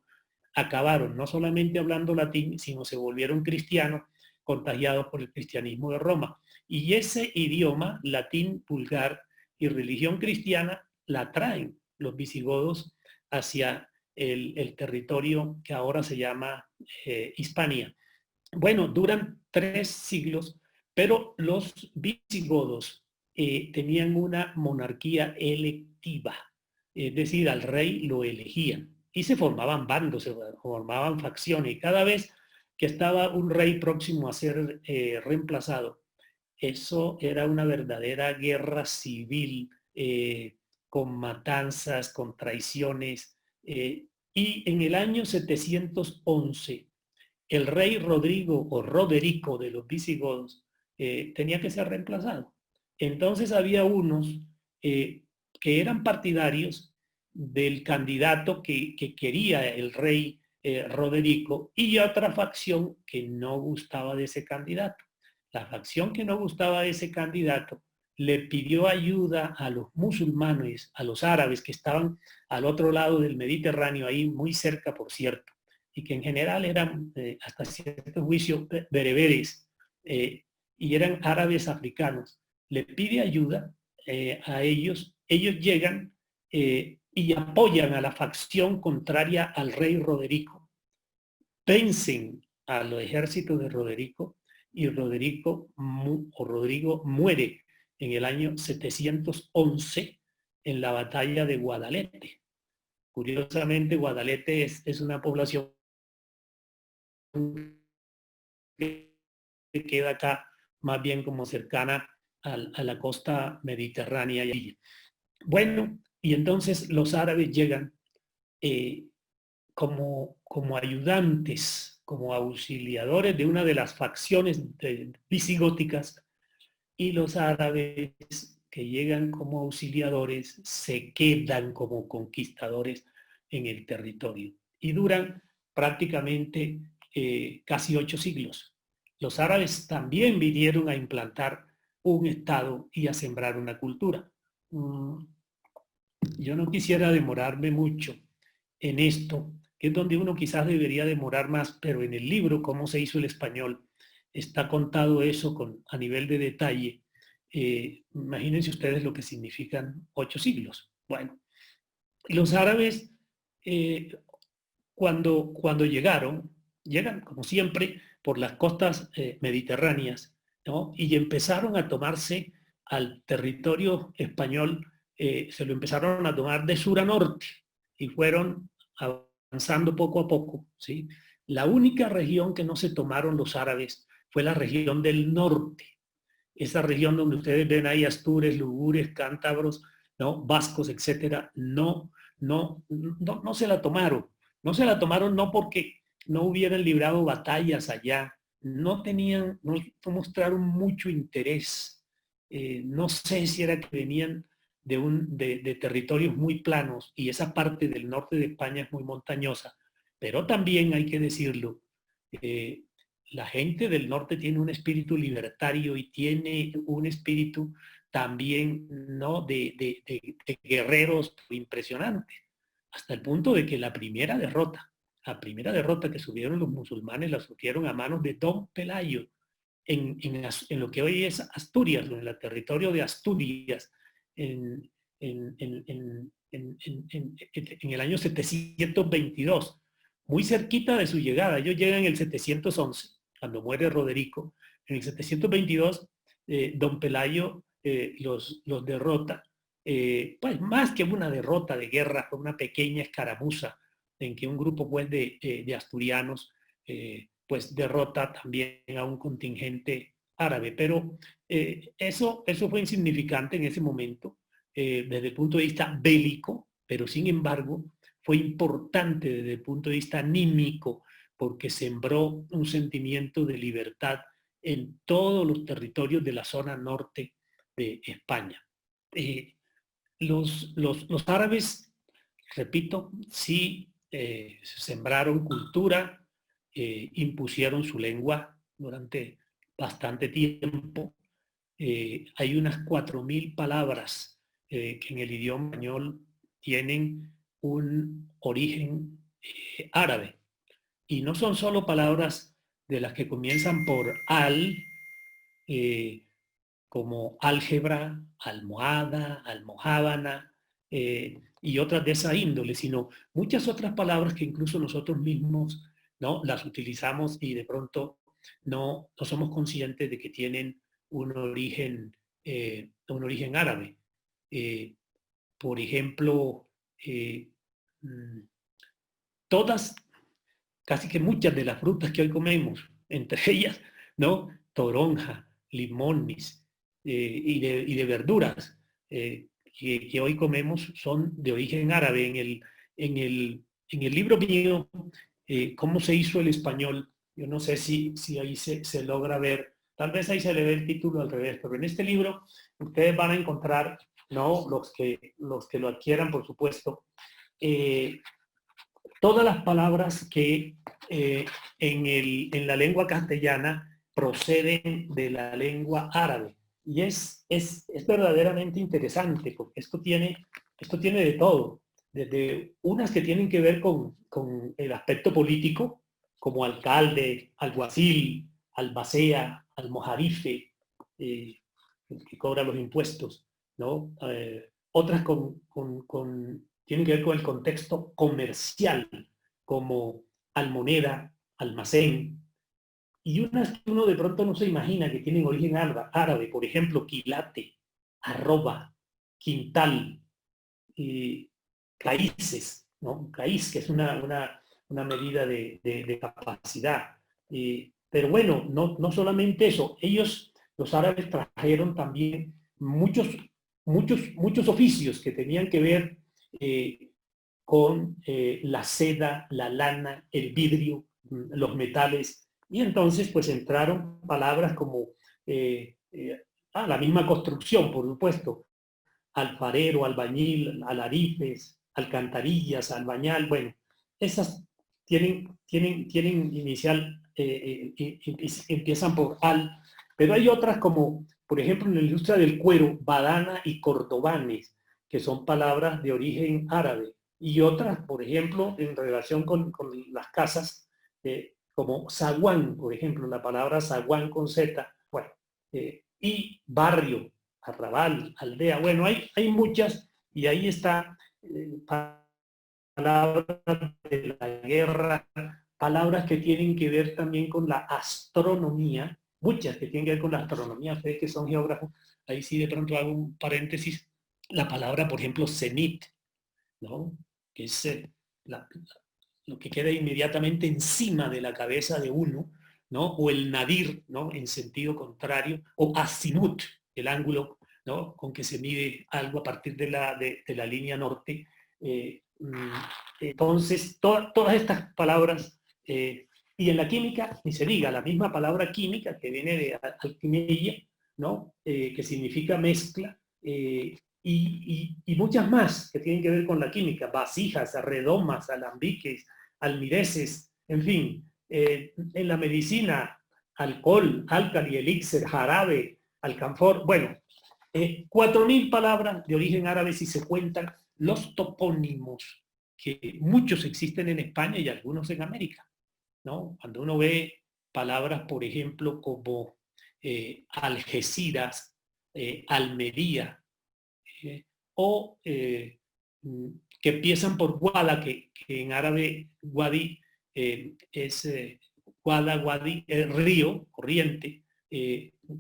acabaron no solamente hablando latín, sino se volvieron cristianos contagiados por el cristianismo de Roma. Y ese idioma, latín vulgar y religión cristiana, la traen los visigodos hacia el territorio que ahora se llama Hispania. Bueno, duran 3 siglos, pero los visigodos tenían una monarquía electiva, es decir, al rey lo elegían y se formaban bandos, se formaban facciones, y cada vez que estaba un rey próximo a ser reemplazado, eso era una verdadera guerra civil, con matanzas, con traiciones, y en el año 711 el rey Rodrigo o Roderico de los visigodos tenía que ser reemplazado. Entonces había unos que eran partidarios del candidato que quería el rey Roderico, y otra facción que no gustaba de ese candidato. La facción que no gustaba de ese candidato le pidió ayuda a los musulmanes, a los árabes que estaban al otro lado del Mediterráneo, ahí muy cerca, por cierto, y que en general eran hasta cierto juicio bereberes, y eran árabes africanos. Le pide ayuda a ellos llegan y apoyan a la facción contraria al rey Roderico, vencen al ejército de Roderico, y Rodrigo muere en el año 711 en la batalla de Guadalete. Curiosamente, Guadalete es una población que queda acá más bien como cercana a la costa mediterránea. Bueno, y entonces los árabes llegan como ayudantes, como auxiliadores de una de las facciones visigóticas, y los árabes que llegan como auxiliadores se quedan como conquistadores en el territorio y duran prácticamente casi 8 siglos. Los árabes también vinieron a implantar un estado y a sembrar una cultura. Yo no quisiera demorarme mucho en esto, que es donde uno quizás debería demorar más, pero en el libro, Cómo se hizo el español, está contado eso a nivel de detalle. Imagínense ustedes lo que significan 8 siglos. Bueno, los árabes, cuando llegan como siempre por las costas mediterráneas, ¿no? Y empezaron a tomarse al territorio español, se lo empezaron a tomar de sur a norte y fueron avanzando poco a poco, ¿sí? La única región que no se tomaron los árabes fue la región del norte, esa región donde ustedes ven ahí Astures, Lugures, Cántabros, ¿no? Vascos, etcétera. No se la tomaron. No se la tomaron no porque no hubieran librado batallas allá, no mostraron mucho interés. No sé si era que venían de territorios muy planos, y esa parte del norte de España es muy montañosa, pero también hay que decirlo, la gente del norte tiene un espíritu libertario y tiene un espíritu también, ¿no?, de guerreros impresionante, hasta el punto de que la primera derrota que sufrieron los musulmanes la sufrieron a manos de Don Pelayo en lo que hoy es Asturias, en el territorio de Asturias, en el año 722, muy cerquita de su llegada. Ellos llegan en el 711, cuando muere Roderico. En el 722, Don Pelayo los derrota. Pues más que una derrota de guerra, fue una pequeña escaramuza en que un grupo pues, de asturianos pues derrota también a un contingente árabe. Pero eso fue insignificante en ese momento desde el punto de vista bélico, pero sin embargo fue importante desde el punto de vista anímico, porque sembró un sentimiento de libertad en todos los territorios de la zona norte de España. Los árabes, repito, sí sembraron cultura, impusieron su lengua durante bastante tiempo. Hay unas 4.000 palabras que en el idioma español tienen un origen árabe. Y no son solo palabras de las que comienzan por al, eh, como álgebra, almohada, almohábana, y otras de esa índole, sino muchas otras palabras que incluso nosotros mismos, ¿no?, las utilizamos y de pronto no somos conscientes de que tienen un origen árabe. Eh, por ejemplo, eh, mm, todas, casi que muchas de las frutas que hoy comemos, entre ellas, ¿no?, toronja, limones, y de verduras que hoy comemos son de origen árabe. En el libro mío, ¿Cómo se hizo el español? Yo no sé si ahí se logra ver, tal vez ahí se le ve el título al revés, pero en este libro ustedes van a encontrar, ¿no?, los que lo adquieran, por supuesto, todas las palabras que en la lengua castellana proceden de la lengua árabe. Y es verdaderamente interesante, porque esto tiene de todo, desde unas que tienen que ver con el aspecto político, como alcalde, alguacil, albacea, almojarife, el que cobra los impuestos, ¿no? Otras tienen que ver con el contexto comercial, como almoneda, almacén, y unas que uno de pronto no se imagina que tienen origen árabe, por ejemplo, quilate, arroba, quintal, caíces, ¿no? Caíz, que es una medida de capacidad. Pero bueno, no solamente eso, los árabes, trajeron también muchos oficios que tenían que ver con la seda, la lana, el vidrio, los metales, y entonces pues entraron palabras como la misma construcción, por supuesto, alfarero, albañil, alarifes, alcantarillas, albañal, bueno, esas tienen inicial, empiezan por al, pero hay otras como, por ejemplo, en la industria del cuero, badana y cordobanes, que son palabras de origen árabe, y otras, por ejemplo, en relación con las casas, como zaguán, por ejemplo, la palabra zaguán con Z, bueno, y barrio, arrabal, aldea, bueno, hay muchas, y ahí está palabras de la guerra, palabras que tienen que ver también con la astronomía, muchas que tienen que ver con la astronomía, ustedes que son geógrafos, ahí sí de pronto hago un paréntesis, la palabra, por ejemplo, cenit, ¿no?, que es lo que queda inmediatamente encima de la cabeza de uno, ¿no?, o el nadir, ¿no?, en sentido contrario, o azimut, el ángulo, ¿no?, con que se mide algo a partir de la línea norte. Entonces, todas estas palabras, y en la química, ni se diga, la misma palabra química que viene de alquimia, ¿no?, que significa mezcla, y muchas más que tienen que ver con la química, vasijas, redomas, alambiques, almireces, en fin, en la medicina, alcohol, álcali, elixir, jarabe, alcanfor, bueno, 4.000 palabras de origen árabe si se cuentan los topónimos, que muchos existen en España y algunos en América, ¿no? Cuando uno ve palabras, por ejemplo, como Algeciras, Almería, o que empiezan por Guada, que en árabe Wadi es Wadi, río, corriente,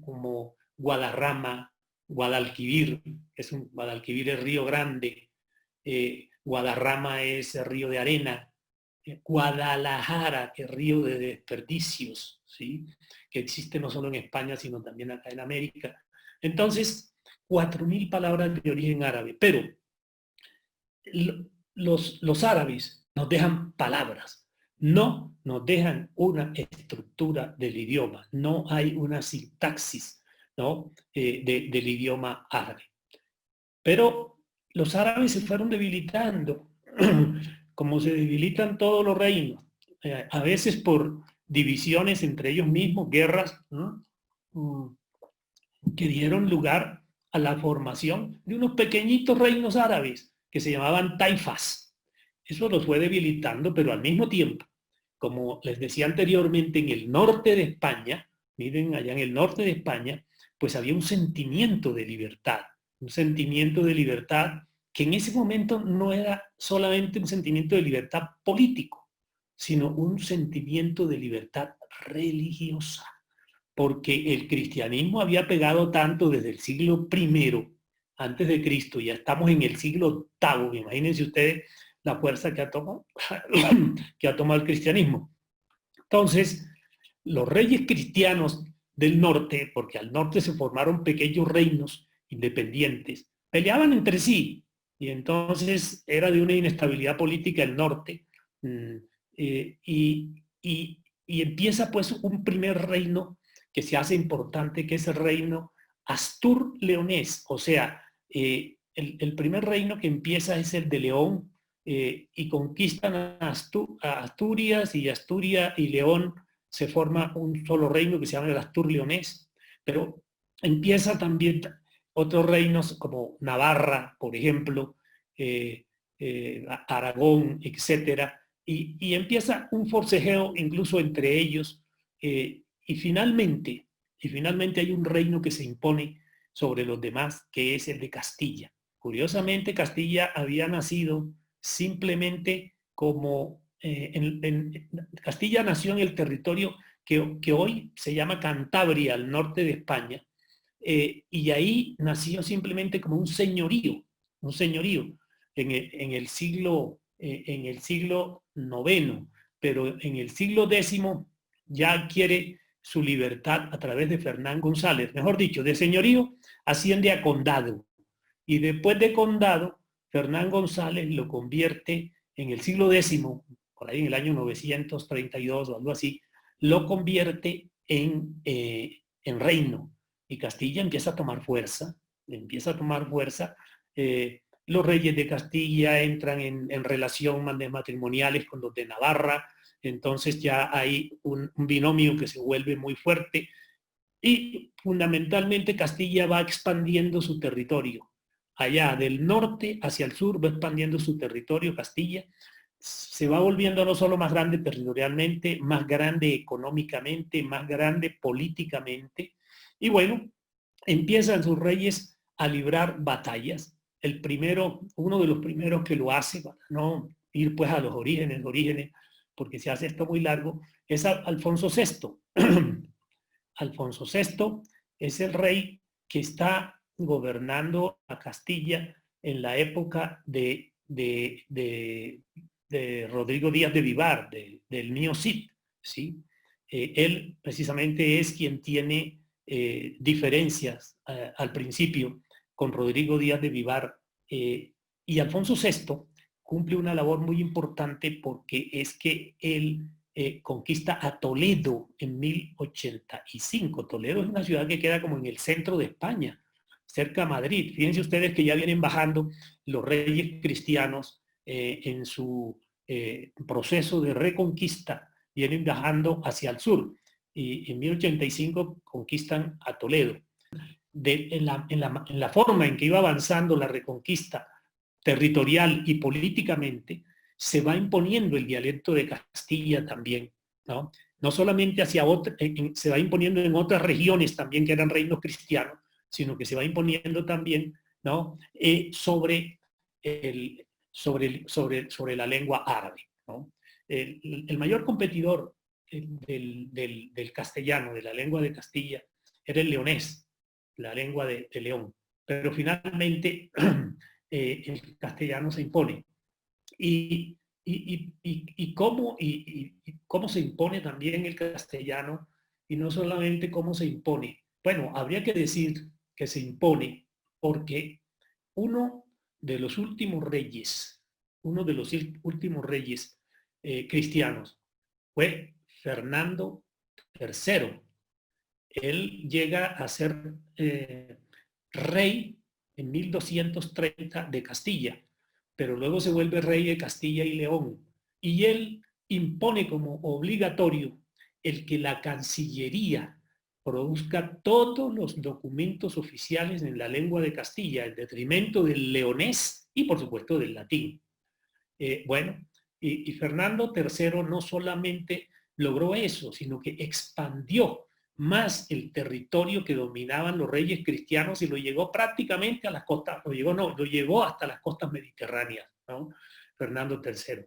como Guadarrama, Guadalquivir, es un Guadalquivir es río grande, Guadarrama es río de arena, Guadalajara, que es río de desperdicios, ¿sí?, que existe no solo en España, sino también acá en América. Entonces, 4.000 palabras de origen árabe, pero los árabes nos dejan palabras, no nos dejan una estructura del idioma, no hay una sintaxis, ¿no?, del idioma árabe. Pero los árabes se fueron debilitando, como se debilitan todos los reinos, a veces por divisiones entre ellos mismos, guerras, ¿no? Que dieron lugar a la formación de unos pequeñitos reinos árabes que se llamaban taifas. Eso los fue debilitando, pero al mismo tiempo, como les decía anteriormente, en el norte de España, miren, allá en el norte de España, pues había un sentimiento de libertad que en ese momento no era solamente un sentimiento de libertad político, sino un sentimiento de libertad religiosa, porque el cristianismo había pegado tanto desde el siglo I antes de Cristo, ya estamos en el siglo VIII, imagínense ustedes la fuerza que ha tomado, que ha tomado el cristianismo. Entonces, los reyes cristianos del norte, porque al norte se formaron pequeños reinos independientes, peleaban entre sí, y entonces era de una inestabilidad política el norte, y empieza pues un primer reino que se hace importante, que es el reino Astur-Leonés, o sea, el primer reino que empieza es el de León, y conquistan a Asturias, y Asturias y León se forma un solo reino que se llama el Astur-Leonés, pero empieza también otros reinos como Navarra, por ejemplo, Aragón, etcétera, y empieza un forcejeo incluso entre ellos, y finalmente hay un reino que se impone sobre los demás, que es el de Castilla. Curiosamente, Castilla había nacido simplemente como Castilla nació en el territorio que hoy se llama Cantabria, al norte de España, y ahí nació simplemente como un señorío en el siglo IX, pero en el siglo X ya adquiere su libertad a través de Fernán González, mejor dicho, de señorío asciende a condado, y después de condado, Fernán González lo convierte en el siglo X, por ahí en el año 932 o algo así, lo convierte en reino. Y Castilla empieza a tomar fuerza, los reyes de Castilla entran en relación matrimoniales con los de Navarra, entonces ya hay un binomio que se vuelve muy fuerte, y fundamentalmente Castilla va expandiendo su territorio. Allá del norte hacia el sur va expandiendo su territorio, Castilla. Se va volviendo no solo más grande territorialmente, más grande económicamente, más grande políticamente. Y bueno, empiezan sus reyes a librar batallas. Uno de los primeros que lo hace, para no ir pues a los orígenes, porque se hace esto muy largo, es Alfonso VI. Alfonso VI es el rey que está gobernando a Castilla en la época de Rodrigo Díaz de Vivar, del mío Cid, ¿sí? Él precisamente es quien tiene diferencias al principio con Rodrigo Díaz de Vivar, y Alfonso VI cumple una labor muy importante porque es que él conquista a Toledo en 1085. Toledo es una ciudad que queda como en el centro de España, cerca de Madrid. Fíjense ustedes que ya vienen bajando los reyes cristianos en su proceso de reconquista, vienen bajando hacia el sur, y en 1085 conquistan a Toledo. En la forma en que iba avanzando la reconquista territorial y políticamente, se va imponiendo el dialecto de Castilla también, ¿no? No solamente se va imponiendo en otras regiones también que eran reinos cristianos, sino que se va imponiendo también, ¿no? sobre la lengua árabe, ¿no? El mayor competidor del castellano, de la lengua de Castilla, era el leonés, la lengua de León. Pero finalmente el castellano se impone. Y cómo se impone también el castellano, y no solamente cómo se impone. Bueno, habría que decir que se impone porque uno de los últimos reyes cristianos fue Fernando III. Él llega a ser rey en 1230 de Castilla, pero luego se vuelve rey de Castilla y León. Y él impone como obligatorio el que la Cancillería produzca todos los documentos oficiales en la lengua de Castilla, en detrimento del leonés y por supuesto del latín. Y Fernando III no solamente logró eso, sino que expandió más el territorio que dominaban los reyes cristianos y lo llegó prácticamente a las costas, lo llegó hasta las costas mediterráneas, ¿no? Fernando III.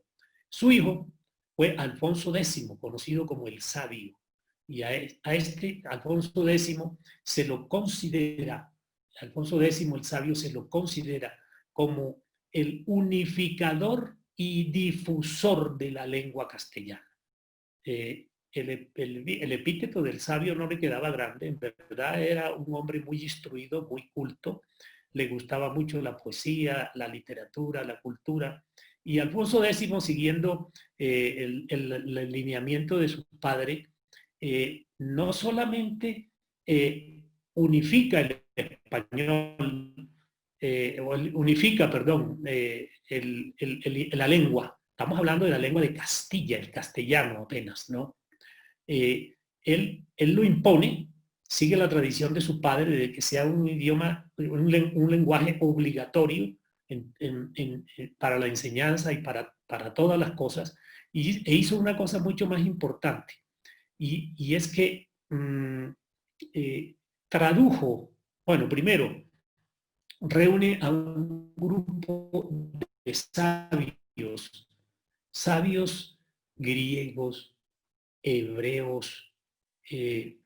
Su hijo fue Alfonso X, conocido como el Sabio, y a este Alfonso X se lo considera, Alfonso X el Sabio se lo considera como el unificador y difusor de la lengua castellana. El epíteto del sabio no le quedaba grande, en verdad era un hombre muy instruido, muy culto, le gustaba mucho la poesía, la literatura, la cultura, y Alfonso X, siguiendo el lineamiento de su padre, no solamente unifica el español, la lengua. Estamos hablando de la lengua de Castilla, el castellano apenas, ¿no? Él lo impone, sigue la tradición de su padre de que sea un idioma, un lenguaje obligatorio para la enseñanza y para todas las cosas, e hizo una cosa mucho más importante, y es que tradujo, bueno, primero, reúne a un grupo de sabios griegos, hebreos, y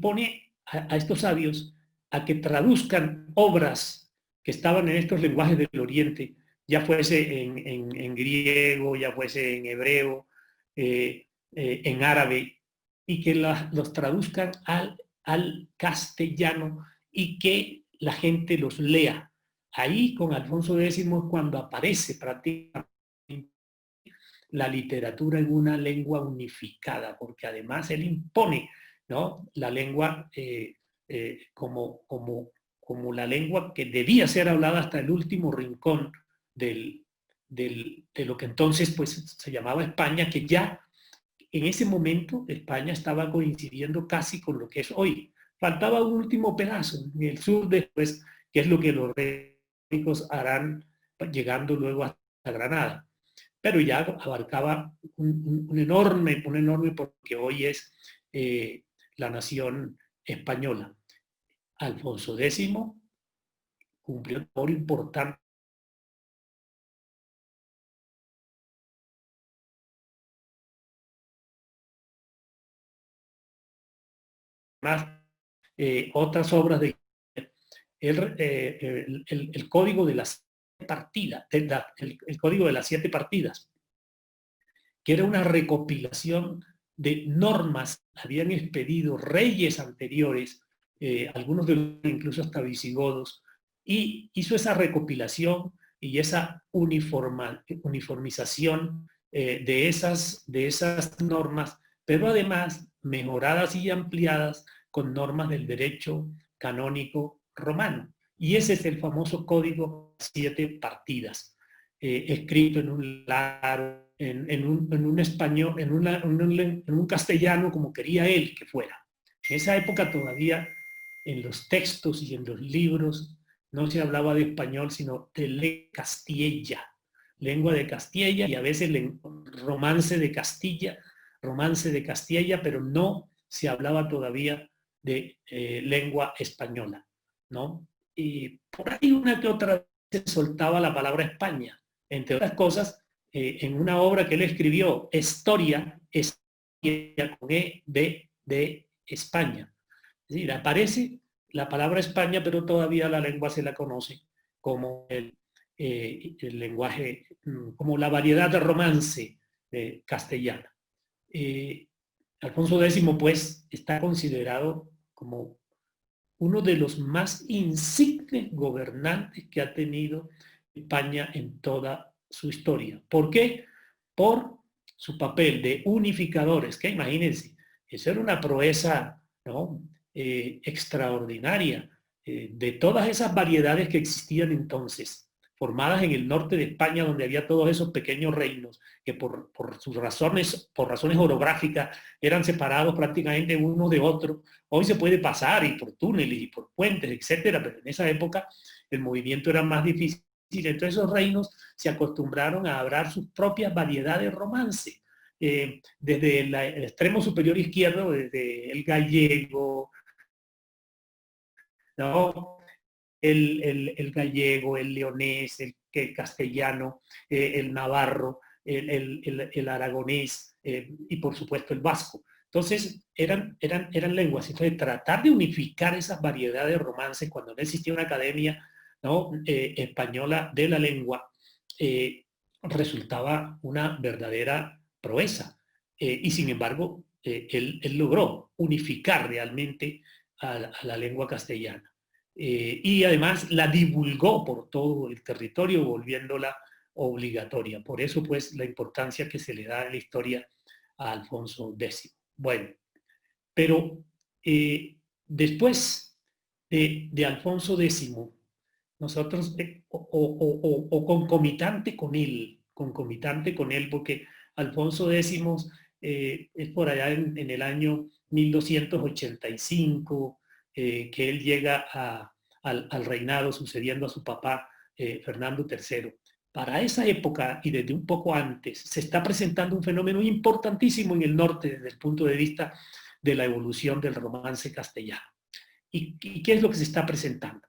pone a estos sabios a que traduzcan obras que estaban en estos lenguajes del Oriente, ya fuese en griego, ya fuese en hebreo, en árabe, y que los traduzcan al castellano y que la gente los lea. Ahí con Alfonso X es cuando aparece prácticamente la literatura en una lengua unificada, porque además él impone, ¿no?, la lengua como la lengua que debía ser hablada hasta el último rincón de lo que entonces pues, se llamaba España, que ya en ese momento España estaba coincidiendo casi con lo que es hoy. Faltaba un último pedazo en el sur después, que es lo que los ricos harán llegando luego hasta Granada. Pero ya abarcaba un enorme, porque hoy es la nación española. Alfonso X cumplió un rol importante. Más otras obras de el código de las partidas, el código de las 7 partidas, que era una recopilación de normas que habían expedido reyes anteriores, algunos de ellos incluso hasta visigodos, y hizo esa recopilación y esa uniformización de esas normas, pero además mejoradas y ampliadas con normas del derecho canónico romano. Y ese es el famoso código 7 partidas, escrito en un largo, en un español, en un castellano como quería él que fuera. En esa época todavía en los textos y en los libros no se hablaba de español, sino de lengua de Castilla, y a veces romance de Castilla, pero no se hablaba todavía de lengua española, ¿no? Y por ahí una que otra vez se soltaba la palabra España, entre otras cosas, en una obra que él escribió, Historia con E de España. Es decir, aparece la palabra España, pero todavía la lengua se la conoce como el lenguaje, como la variedad de romance castellana. Alfonso X, pues, está considerado como uno de los más insignes gobernantes que ha tenido España en toda su historia. ¿Por qué? Por su papel de unificadores, que imagínense, eso era una proeza, ¿no?, extraordinaria. de todas esas variedades que existían entonces, formadas en el norte de España, donde había todos esos pequeños reinos, que por razones orográficas, eran separados prácticamente unos de otros. Hoy se puede pasar, y por túneles, y por puentes, etcétera, pero en esa época el movimiento era más difícil. Entonces esos reinos se acostumbraron a hablar sus propias variedades de romance. Desde el extremo superior izquierdo, desde el gallego, ¿no? El gallego, el leonés, el castellano, el navarro, el aragonés y por supuesto el vasco. Entonces eran lenguas. Entonces tratar de unificar esas variedades de romances cuando no existía una academia, ¿no? Española de la lengua, resultaba una verdadera proeza. Y sin embargo, él logró unificar realmente a la lengua castellana. Y además la divulgó por todo el territorio, volviéndola obligatoria. Por eso, pues, la importancia que se le da en la historia a Alfonso X. Bueno, pero después de Alfonso X, nosotros, o concomitante con él, porque Alfonso X es por allá en el año 1285, que él llega al reinado sucediendo a su papá, Fernando III. Para esa época y desde un poco antes se está presentando un fenómeno importantísimo en el norte desde el punto de vista de la evolución del romance castellano. ¿Y qué es lo que se está presentando?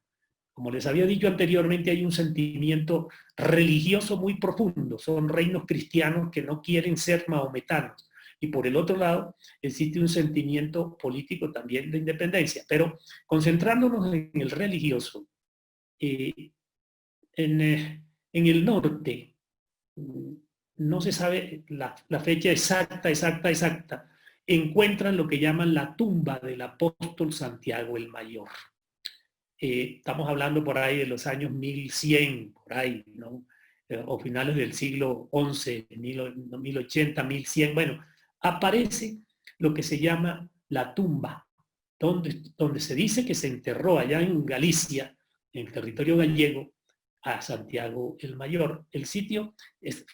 Como les había dicho anteriormente, hay un sentimiento religioso muy profundo. Son reinos cristianos que no quieren ser mahometanos. Y por el otro lado, existe un sentimiento político también de independencia. Pero concentrándonos en el religioso, en el norte, no se sabe la fecha exacta, encuentran lo que llaman la tumba del apóstol Santiago el Mayor. Estamos hablando por ahí de los años 1100, por ahí, ¿no? O finales del siglo XI, 1080, 1100. Bueno, aparece lo que se llama la tumba, donde se dice que se enterró allá en Galicia, en el territorio gallego, a Santiago el Mayor. El sitio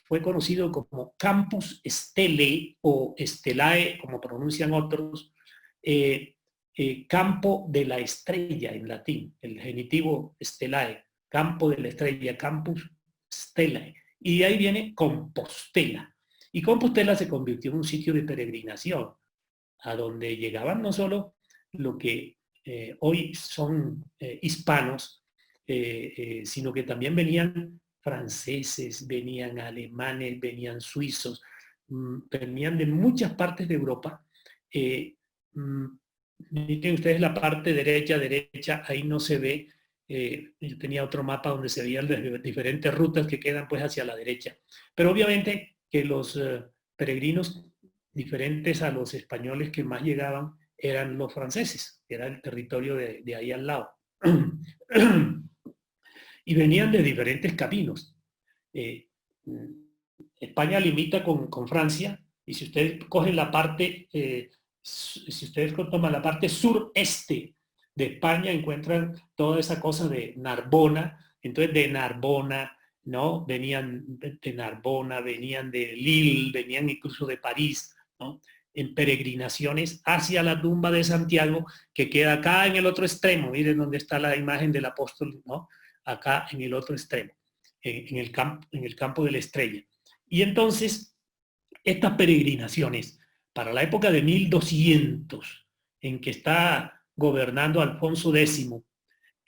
fue conocido como Campus Stelae o Stelae, como pronuncian otros, campo de la estrella en latín, el genitivo Stelae, campo de la estrella, Campus Stelae. Y de ahí viene Compostela. Y Compostela se convirtió en un sitio de peregrinación, a donde llegaban no solo lo que hoy son hispanos, sino que también venían franceses, venían alemanes, venían suizos, venían de muchas partes de Europa. Miren ustedes la parte derecha, ahí no se ve. Yo tenía otro mapa donde se veían las diferentes rutas que quedan pues hacia la derecha. Pero obviamente que los peregrinos diferentes a los españoles que más llegaban eran los franceses, que era el territorio de ahí al lado. Y venían de diferentes caminos. España limita con Francia, y si ustedes cogen la parte, si ustedes toman la parte sureste de España, encuentran toda esa cosa de Narbona. Entonces de Narbona, ¿no? Venían de Narbona, venían de Lille, venían incluso de París, ¿no? En peregrinaciones hacia la tumba de Santiago, que queda acá en el otro extremo. Miren dónde está la imagen del apóstol, ¿no? Acá en el otro extremo, en el campo de la estrella. Y entonces, estas peregrinaciones, para la época de 1200, en que está gobernando Alfonso X,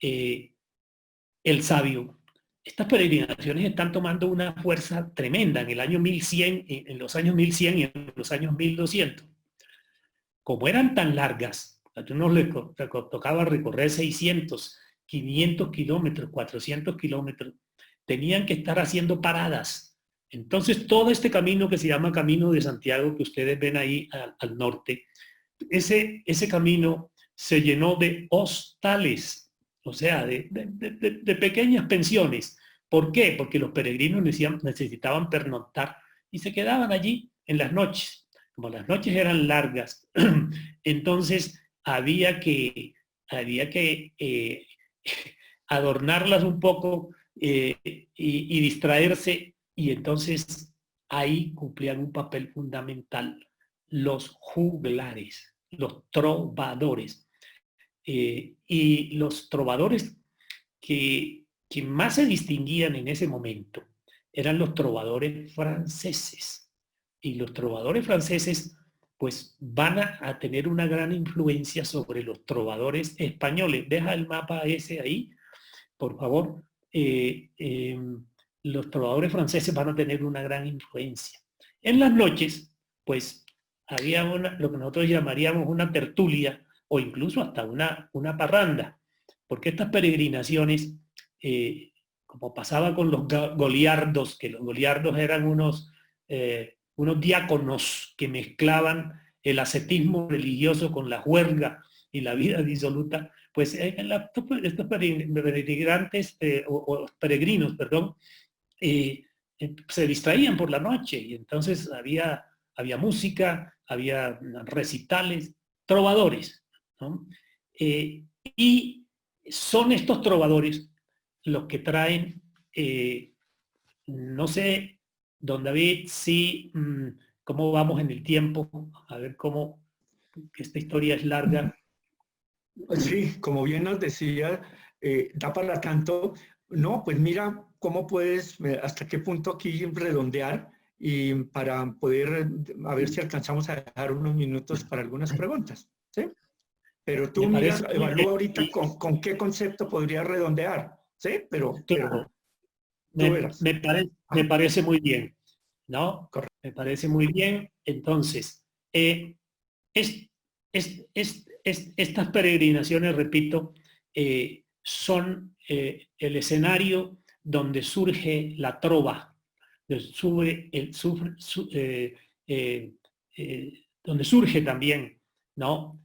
el sabio, estas peregrinaciones están tomando una fuerza tremenda en el año 1100, en los años 1100 y en los años 1200. Como eran tan largas, a unos les tocaba recorrer 600, 500 kilómetros, 400 kilómetros, tenían que estar haciendo paradas. Entonces, todo este camino que se llama Camino de Santiago, que ustedes ven ahí al norte, ese camino se llenó de hostales, o sea, de pequeñas pensiones. ¿Por qué? Porque los peregrinos necesitaban pernoctar y se quedaban allí en las noches. Como las noches eran largas, entonces había que adornarlas un poco y distraerse, y entonces ahí cumplían un papel fundamental los juglares, los trovadores. Y los trovadores que más se distinguían en ese momento eran los trovadores franceses. Y los trovadores franceses pues van a tener una gran influencia sobre los trovadores españoles. Deja el mapa ese ahí, por favor. Los trovadores franceses van a tener una gran influencia. En las noches, pues, había lo que nosotros llamaríamos una tertulia o incluso hasta una parranda, porque estas peregrinaciones, como pasaba con los goliardos, que los goliardos eran unos diáconos que mezclaban el ascetismo religioso con la juerga y la vida disoluta, pues estos peregrinantes o peregrinos, perdón, se distraían por la noche y entonces había música, había recitales, trovadores, ¿no? Y son estos trovadores los que traen, no sé, don David, si cómo vamos en el tiempo, a ver cómo, que esta historia es larga. Sí, como bien nos decía, da para tanto. No, pues mira cómo puedes, hasta qué punto aquí redondear y para poder, a ver si alcanzamos a dejar unos minutos para algunas preguntas, ¿sí? Pero tú, mira, evalúa ahorita con qué concepto podría redondear, ¿sí? Claro, me parece muy bien, ¿no? Correcto. Me parece muy bien. Entonces, estas peregrinaciones, repito, son el escenario donde surge la trova, donde surge también, ¿no?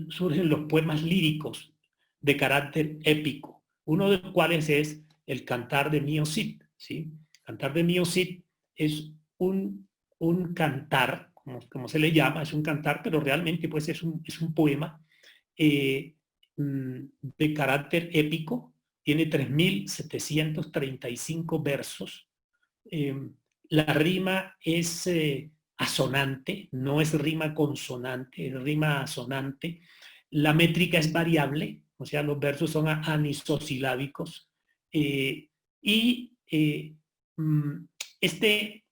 Surgen los poemas líricos de carácter épico, uno de los cuales es el Cantar de Mío Cid, ¿sí? Cantar de Mío Cid es un cantar, como se le llama, es un cantar, pero realmente pues es un poema de carácter épico, tiene 3.735 versos. La rima es asonante, no es rima consonante, es rima asonante. La métrica es variable, o sea, los versos son anisosilábicos. Y este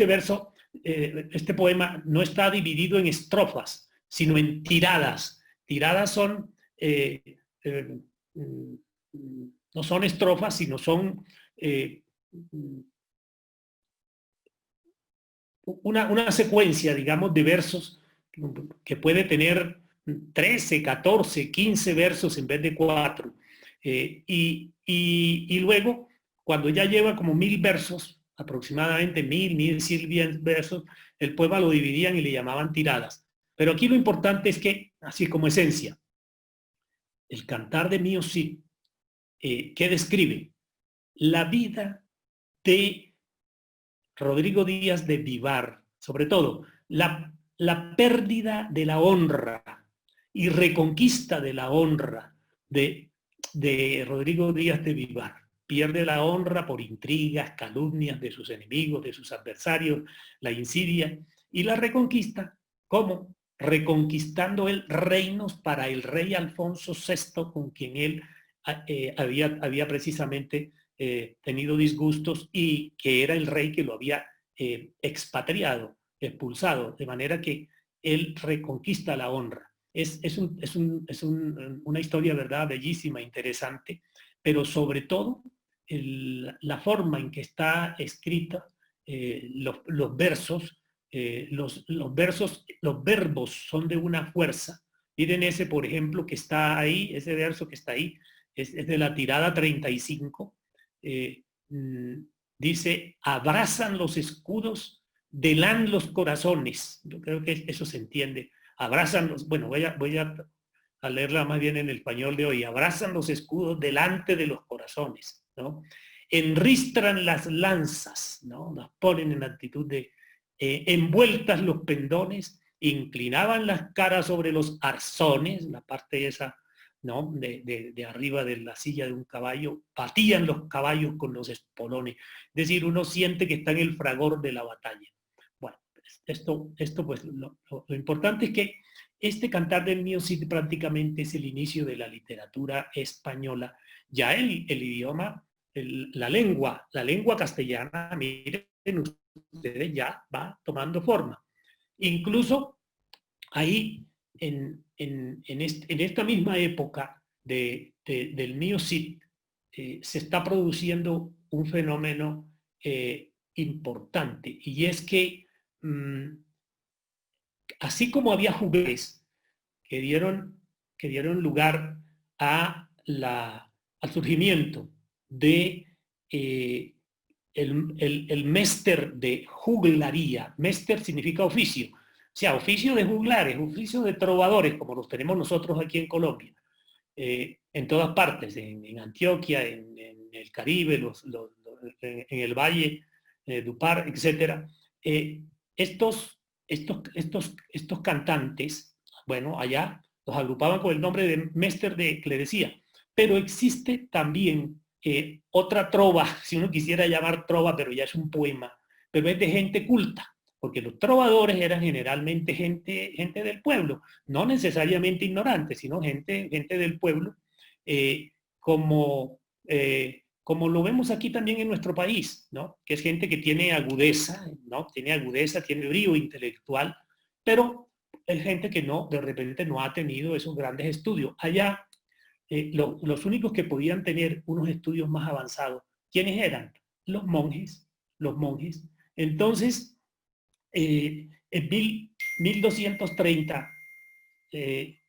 verso, este poema no está dividido en estrofas, sino en tiradas. Tiradas son, no son estrofas, sino son una secuencia, digamos, de versos que puede tener 13, 14, 15 versos en vez de 4. Y luego, cuando ya lleva como 1000 versos, aproximadamente 1100 versos, el poema lo dividían y le llamaban tiradas. Pero aquí lo importante es que, así como esencia, el Cantar de Mío Cid, que describe la vida de Rodrigo Díaz de Vivar, sobre todo la pérdida de la honra y reconquista de la honra de Rodrigo Díaz de Vivar. Pierde la honra por intrigas, calumnias de sus enemigos, de sus adversarios, la insidia, y la reconquista, ¿cómo? Reconquistando él reinos para el rey Alfonso VI, con quien él había precisamente tenido disgustos y que era el rey que lo había expatriado, expulsado, de manera que él reconquista la honra. Es una historia, ¿verdad?, bellísima, interesante, pero sobre todo la forma en que está escrita, los versos, los verbos son de una fuerza. Miren ese, por ejemplo, que está ahí, ese verso que está ahí, es de la tirada 35, dice, abrazan los escudos, delan los corazones. Yo creo que eso se entiende. Abrazan los, bueno, voy a leerla más bien en el español de hoy. Abrazan los escudos delante de los corazones, ¿no? Enristran las lanzas, ¿no? Las ponen en actitud de envueltas los pendones, inclinaban las caras sobre los arzones, la parte esa ¿no? De arriba de la silla de un caballo, batían los caballos con los espolones. Es decir, uno siente que está en el fragor de la batalla. Bueno, esto pues lo importante es que este Cantar del Mío Cid prácticamente es el inicio de la literatura española. Ya el idioma, la lengua castellana, miren ustedes, ya va tomando forma. Incluso ahí, en esta misma época del Mío Cid, se está produciendo un fenómeno importante, y es que así como había juglares que dieron lugar al surgimiento de el méster de juglaría. Méster significa oficio, o sea, oficio de juglares, oficio de trovadores, como los tenemos nosotros aquí en Colombia, en todas partes, en Antioquia, en el Caribe, en el Valle, Dupar, etc. Estos cantantes, bueno, allá los agrupaban con el nombre de méster de clerecía, pero existe también otra trova, si uno quisiera llamar trova, pero ya es un poema, pero es de gente culta, porque los trovadores eran generalmente gente del pueblo, no necesariamente ignorantes, sino gente del pueblo, como lo vemos aquí también en nuestro país, ¿no? Que es gente que tiene agudeza, ¿no? Tiene brío intelectual, pero es gente que de repente no ha tenido esos grandes estudios. Allá, los únicos que podían tener unos estudios más avanzados, ¿quiénes eran? Los monjes. Entonces, en 1230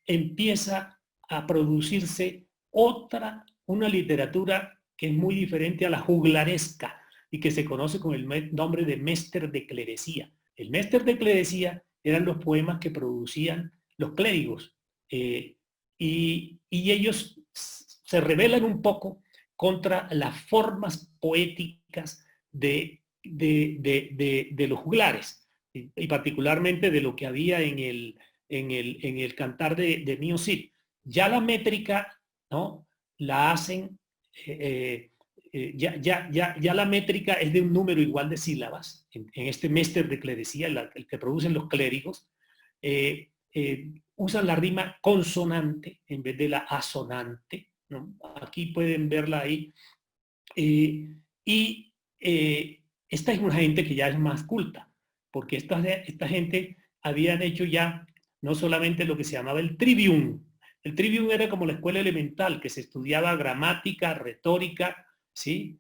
empieza a producirse una literatura que es muy diferente a la juglaresca y que se conoce con el nombre de méster de clerecía. El méster de clerecía eran los poemas que producían los clérigos, y ellos se rebelan un poco contra las formas poéticas de los juglares, y particularmente de lo que había en el Cantar de Mío Cid. Ya la métrica, ¿no?, la hacen, ya la métrica es de un número igual de sílabas, en este méster de clerecía, el que producen los clérigos. Usan la rima consonante en vez de la asonante, ¿no? Aquí pueden verla ahí. Esta es una gente que ya es más culta, porque esta gente habían hecho ya no solamente lo que se llamaba el trivium. El trivium era como la escuela elemental, que se estudiaba gramática, retórica, ¿sí?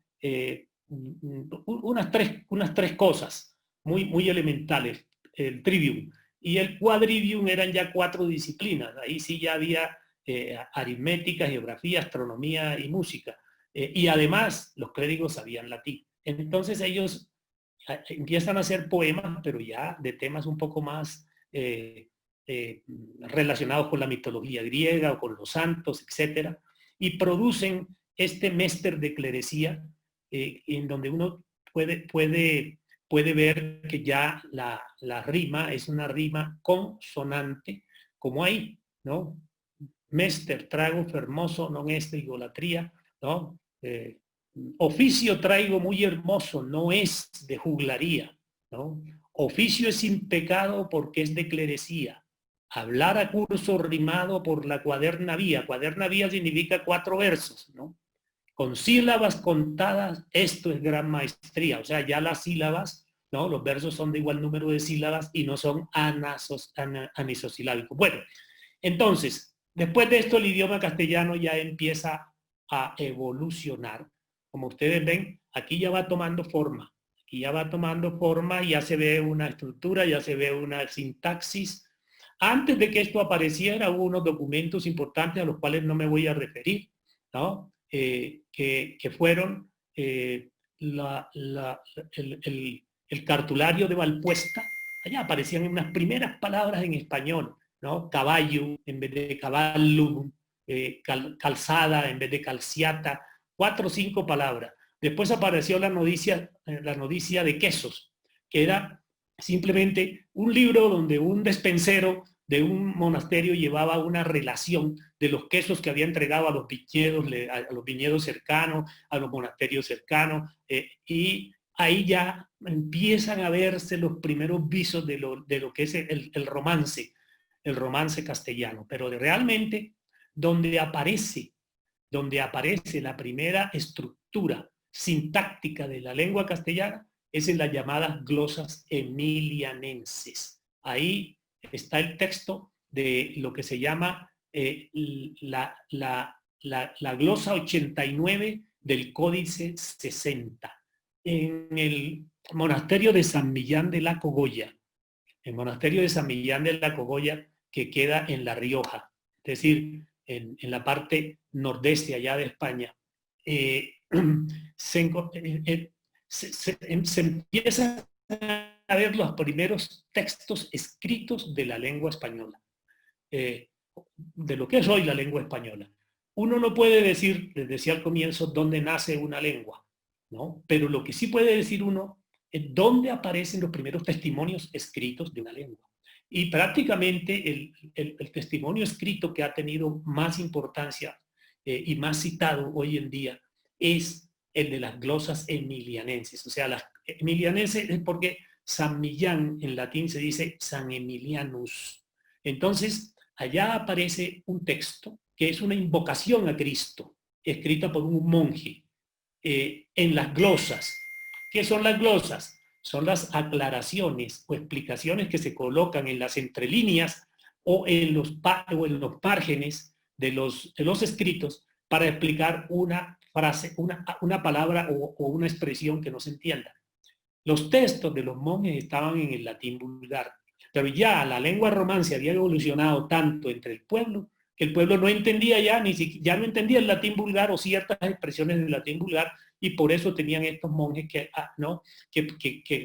Unas tres cosas muy, muy elementales, el trivium. Y el quadrivium eran ya 4 disciplinas. Ahí sí ya había aritmética, geografía, astronomía y música. Y además los clérigos sabían latín. Entonces ellos empiezan a hacer poemas, pero ya de temas un poco más relacionados con la mitología griega o con los santos, etc. Y producen este méster de clerecía, en donde uno puede ver que ya la rima es una rima consonante, como ahí, ¿no? Méster, trago fermoso, non est idolatría, ¿no? Oficio traigo muy hermoso, no es de juglaría, ¿no? Oficio es sin pecado porque es de clerecía. Hablar a curso rimado por la cuaderna vía. Cuaderna vía significa 4 versos, ¿no? Con sílabas contadas, esto es gran maestría. O sea, ya las sílabas, ¿no? Los versos son de igual número de sílabas y no son anisosilábicos. Bueno, entonces, después de esto el idioma castellano ya empieza a evolucionar. Como ustedes ven, aquí ya va tomando forma. Aquí ya va tomando forma, ya se ve una estructura, ya se ve una sintaxis. Antes de que esto apareciera, hubo unos documentos importantes a los cuales no me voy a referir, ¿no? Que fueron el cartulario de Valpuesta. Allá aparecían unas primeras palabras en español, ¿no? Caballo en vez de caballum, calzada en vez de calciata, 4 o 5 palabras. Después apareció la noticia de quesos, que era simplemente un libro donde un despensero de un monasterio llevaba una relación de los quesos que había entregado a los viñedos cercanos, a los monasterios cercanos, y ahí ya empiezan a verse los primeros visos de lo que es el romance castellano. Pero realmente donde aparece la primera estructura sintáctica de la lengua castellana es en las llamadas glosas emilianenses. Ahí está el texto de lo que se llama la glosa 89 del Códice 60. En el monasterio de San Millán de la Cogolla, el monasterio de San Millán de la Cogolla, que queda en La Rioja, es decir, en la parte nordeste allá de España, se empiezan a ver los primeros textos escritos de la lengua española, de lo que es hoy la lengua española. Uno no puede decir, les decía al comienzo, dónde nace una lengua, ¿no? Pero lo que sí puede decir uno es dónde aparecen los primeros testimonios escritos de una lengua. Y prácticamente el testimonio escrito que ha tenido más importancia y más citado hoy en día es el de las glosas emilianenses. O sea, las emilianenses es porque San Millán en latín se dice San Emilianus. Entonces, allá aparece un texto que es una invocación a Cristo, escrita por un monje, en las glosas. ¿Qué son las glosas? Son las aclaraciones o explicaciones que se colocan en las entrelíneas o en los márgenes de los escritos para explicar una frase, una palabra o una expresión que no se entienda. Los textos de los monjes estaban en el latín vulgar, pero ya la lengua romance había evolucionado tanto entre el pueblo que el pueblo no entendía ya no entendía el latín vulgar o ciertas expresiones del latín vulgar, y por eso tenían estos monjes que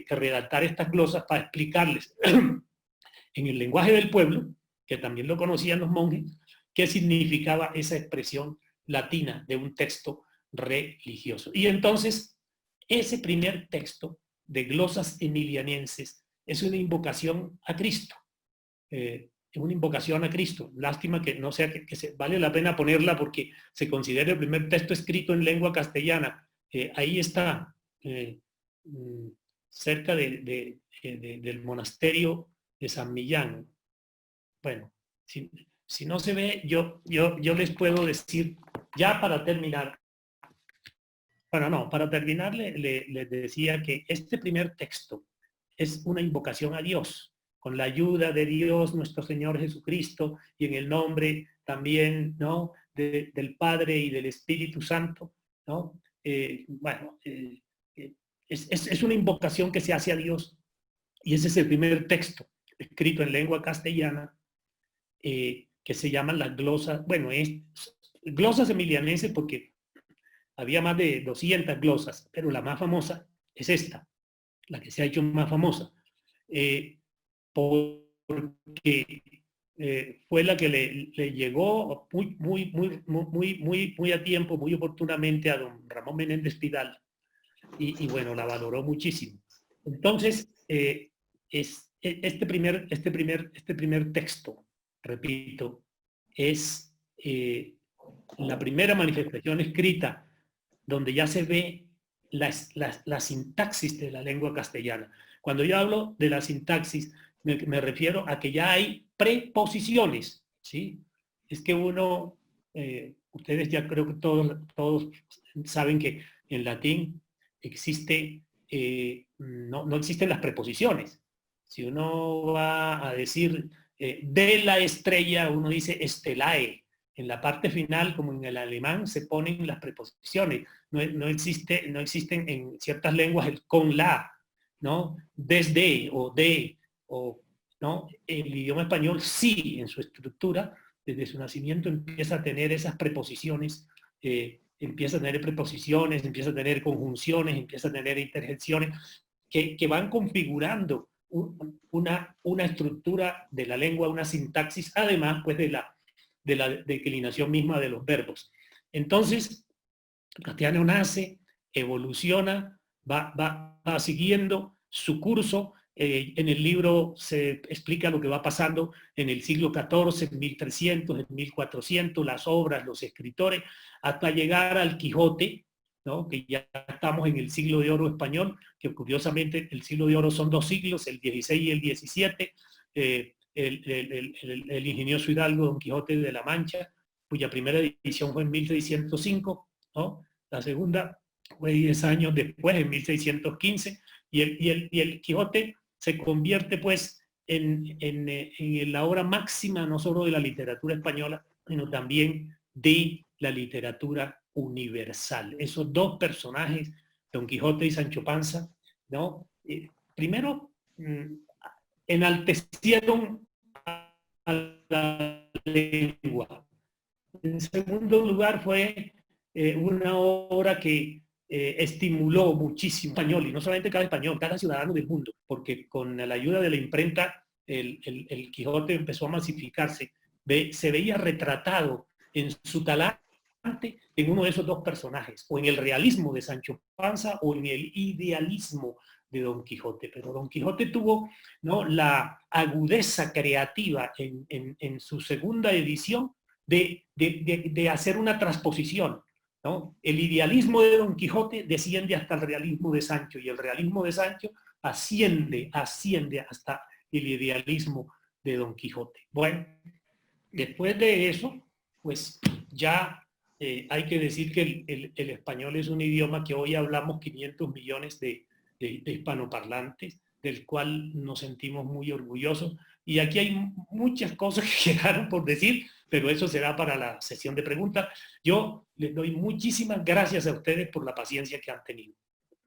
redactar estas glosas para explicarles en el lenguaje del pueblo, que también lo conocían los monjes, qué significaba esa expresión latina de un texto religioso. Y entonces, ese primer texto de glosas emilianenses es una invocación a Cristo. Una invocación a Cristo. Lástima que no sea que vale la pena ponerla porque se considera el primer texto escrito en lengua castellana. Ahí está, cerca del monasterio de San Millán. Bueno, si no se ve, yo les puedo decir, ya para terminar, bueno, no, para terminar les decía que este primer texto es una invocación a Dios, con la ayuda de Dios, nuestro Señor Jesucristo, y en el nombre también, ¿no?, del Padre y del Espíritu Santo, ¿no? Es una invocación que se hace a Dios, y ese es el primer texto escrito en lengua castellana, que se llaman las glosas, bueno, glosas emilianenses porque había más de 200 glosas, pero la más famosa es esta, la que se ha hecho más famosa, porque fue la que le llegó muy a tiempo, muy oportunamente a don Ramón Menéndez Pidal, y bueno, la valoró muchísimo. Entonces, este primer texto, repito, es la primera manifestación escrita donde ya se ve la sintaxis de la lengua castellana. Cuando yo hablo de la sintaxis, me refiero a que ya hay preposiciones, ¿sí? Es que ustedes ya creo que todos saben que en latín existe, no existen las preposiciones. Si uno va a decir de la estrella, uno dice estelae. En la parte final, como en el alemán, se ponen las preposiciones. No existen en ciertas lenguas el con la, ¿no? Desde o de, o, ¿no? El idioma español sí, en su estructura, desde su nacimiento empieza a tener esas preposiciones, empieza a tener conjunciones, empieza a tener interjecciones que van configurando una estructura de la lengua, una sintaxis, además pues de la declinación misma de los verbos. Entonces, el castellano nace, evoluciona, va siguiendo su curso, En el libro se explica lo que va pasando en el siglo XIV, en 1300, en 1400, las obras, los escritores, hasta llegar al Quijote, ¿no? Que ya estamos en el siglo de oro español, que curiosamente el siglo de oro son 2 siglos, el XVI y el XVII, el ingenioso hidalgo Don Quijote de la Mancha, cuya primera edición fue en 1605, ¿no? La segunda fue 10 años después, en 1615, y el Quijote se convierte pues en la obra máxima no solo de la literatura española, sino también de la literatura universal. Esos 2 personajes, Don Quijote y Sancho Panza, ¿no? Primero, enaltecieron a la lengua. En segundo lugar, fue una obra que estimuló muchísimo español, y no solamente cada español, cada ciudadano del mundo, porque con la ayuda de la imprenta el Quijote empezó a masificarse. Se veía retratado en su talante en uno de esos 2 personajes, o en el realismo de Sancho Panza o en el idealismo de Don Quijote. Pero Don Quijote tuvo, ¿no?, la agudeza creativa en su segunda edición de hacer una transposición, ¿no? El idealismo de Don Quijote desciende hasta el realismo de Sancho, y el realismo de Sancho asciende hasta el idealismo de Don Quijote. Bueno, después de eso, pues ya hay que decir que el español es un idioma que hoy hablamos 500 millones de hispanoparlantes, del cual nos sentimos muy orgullosos. Y aquí hay muchas cosas que quedaron por decir, pero eso será para la sesión de preguntas. Yo les doy muchísimas gracias a ustedes por la paciencia que han tenido.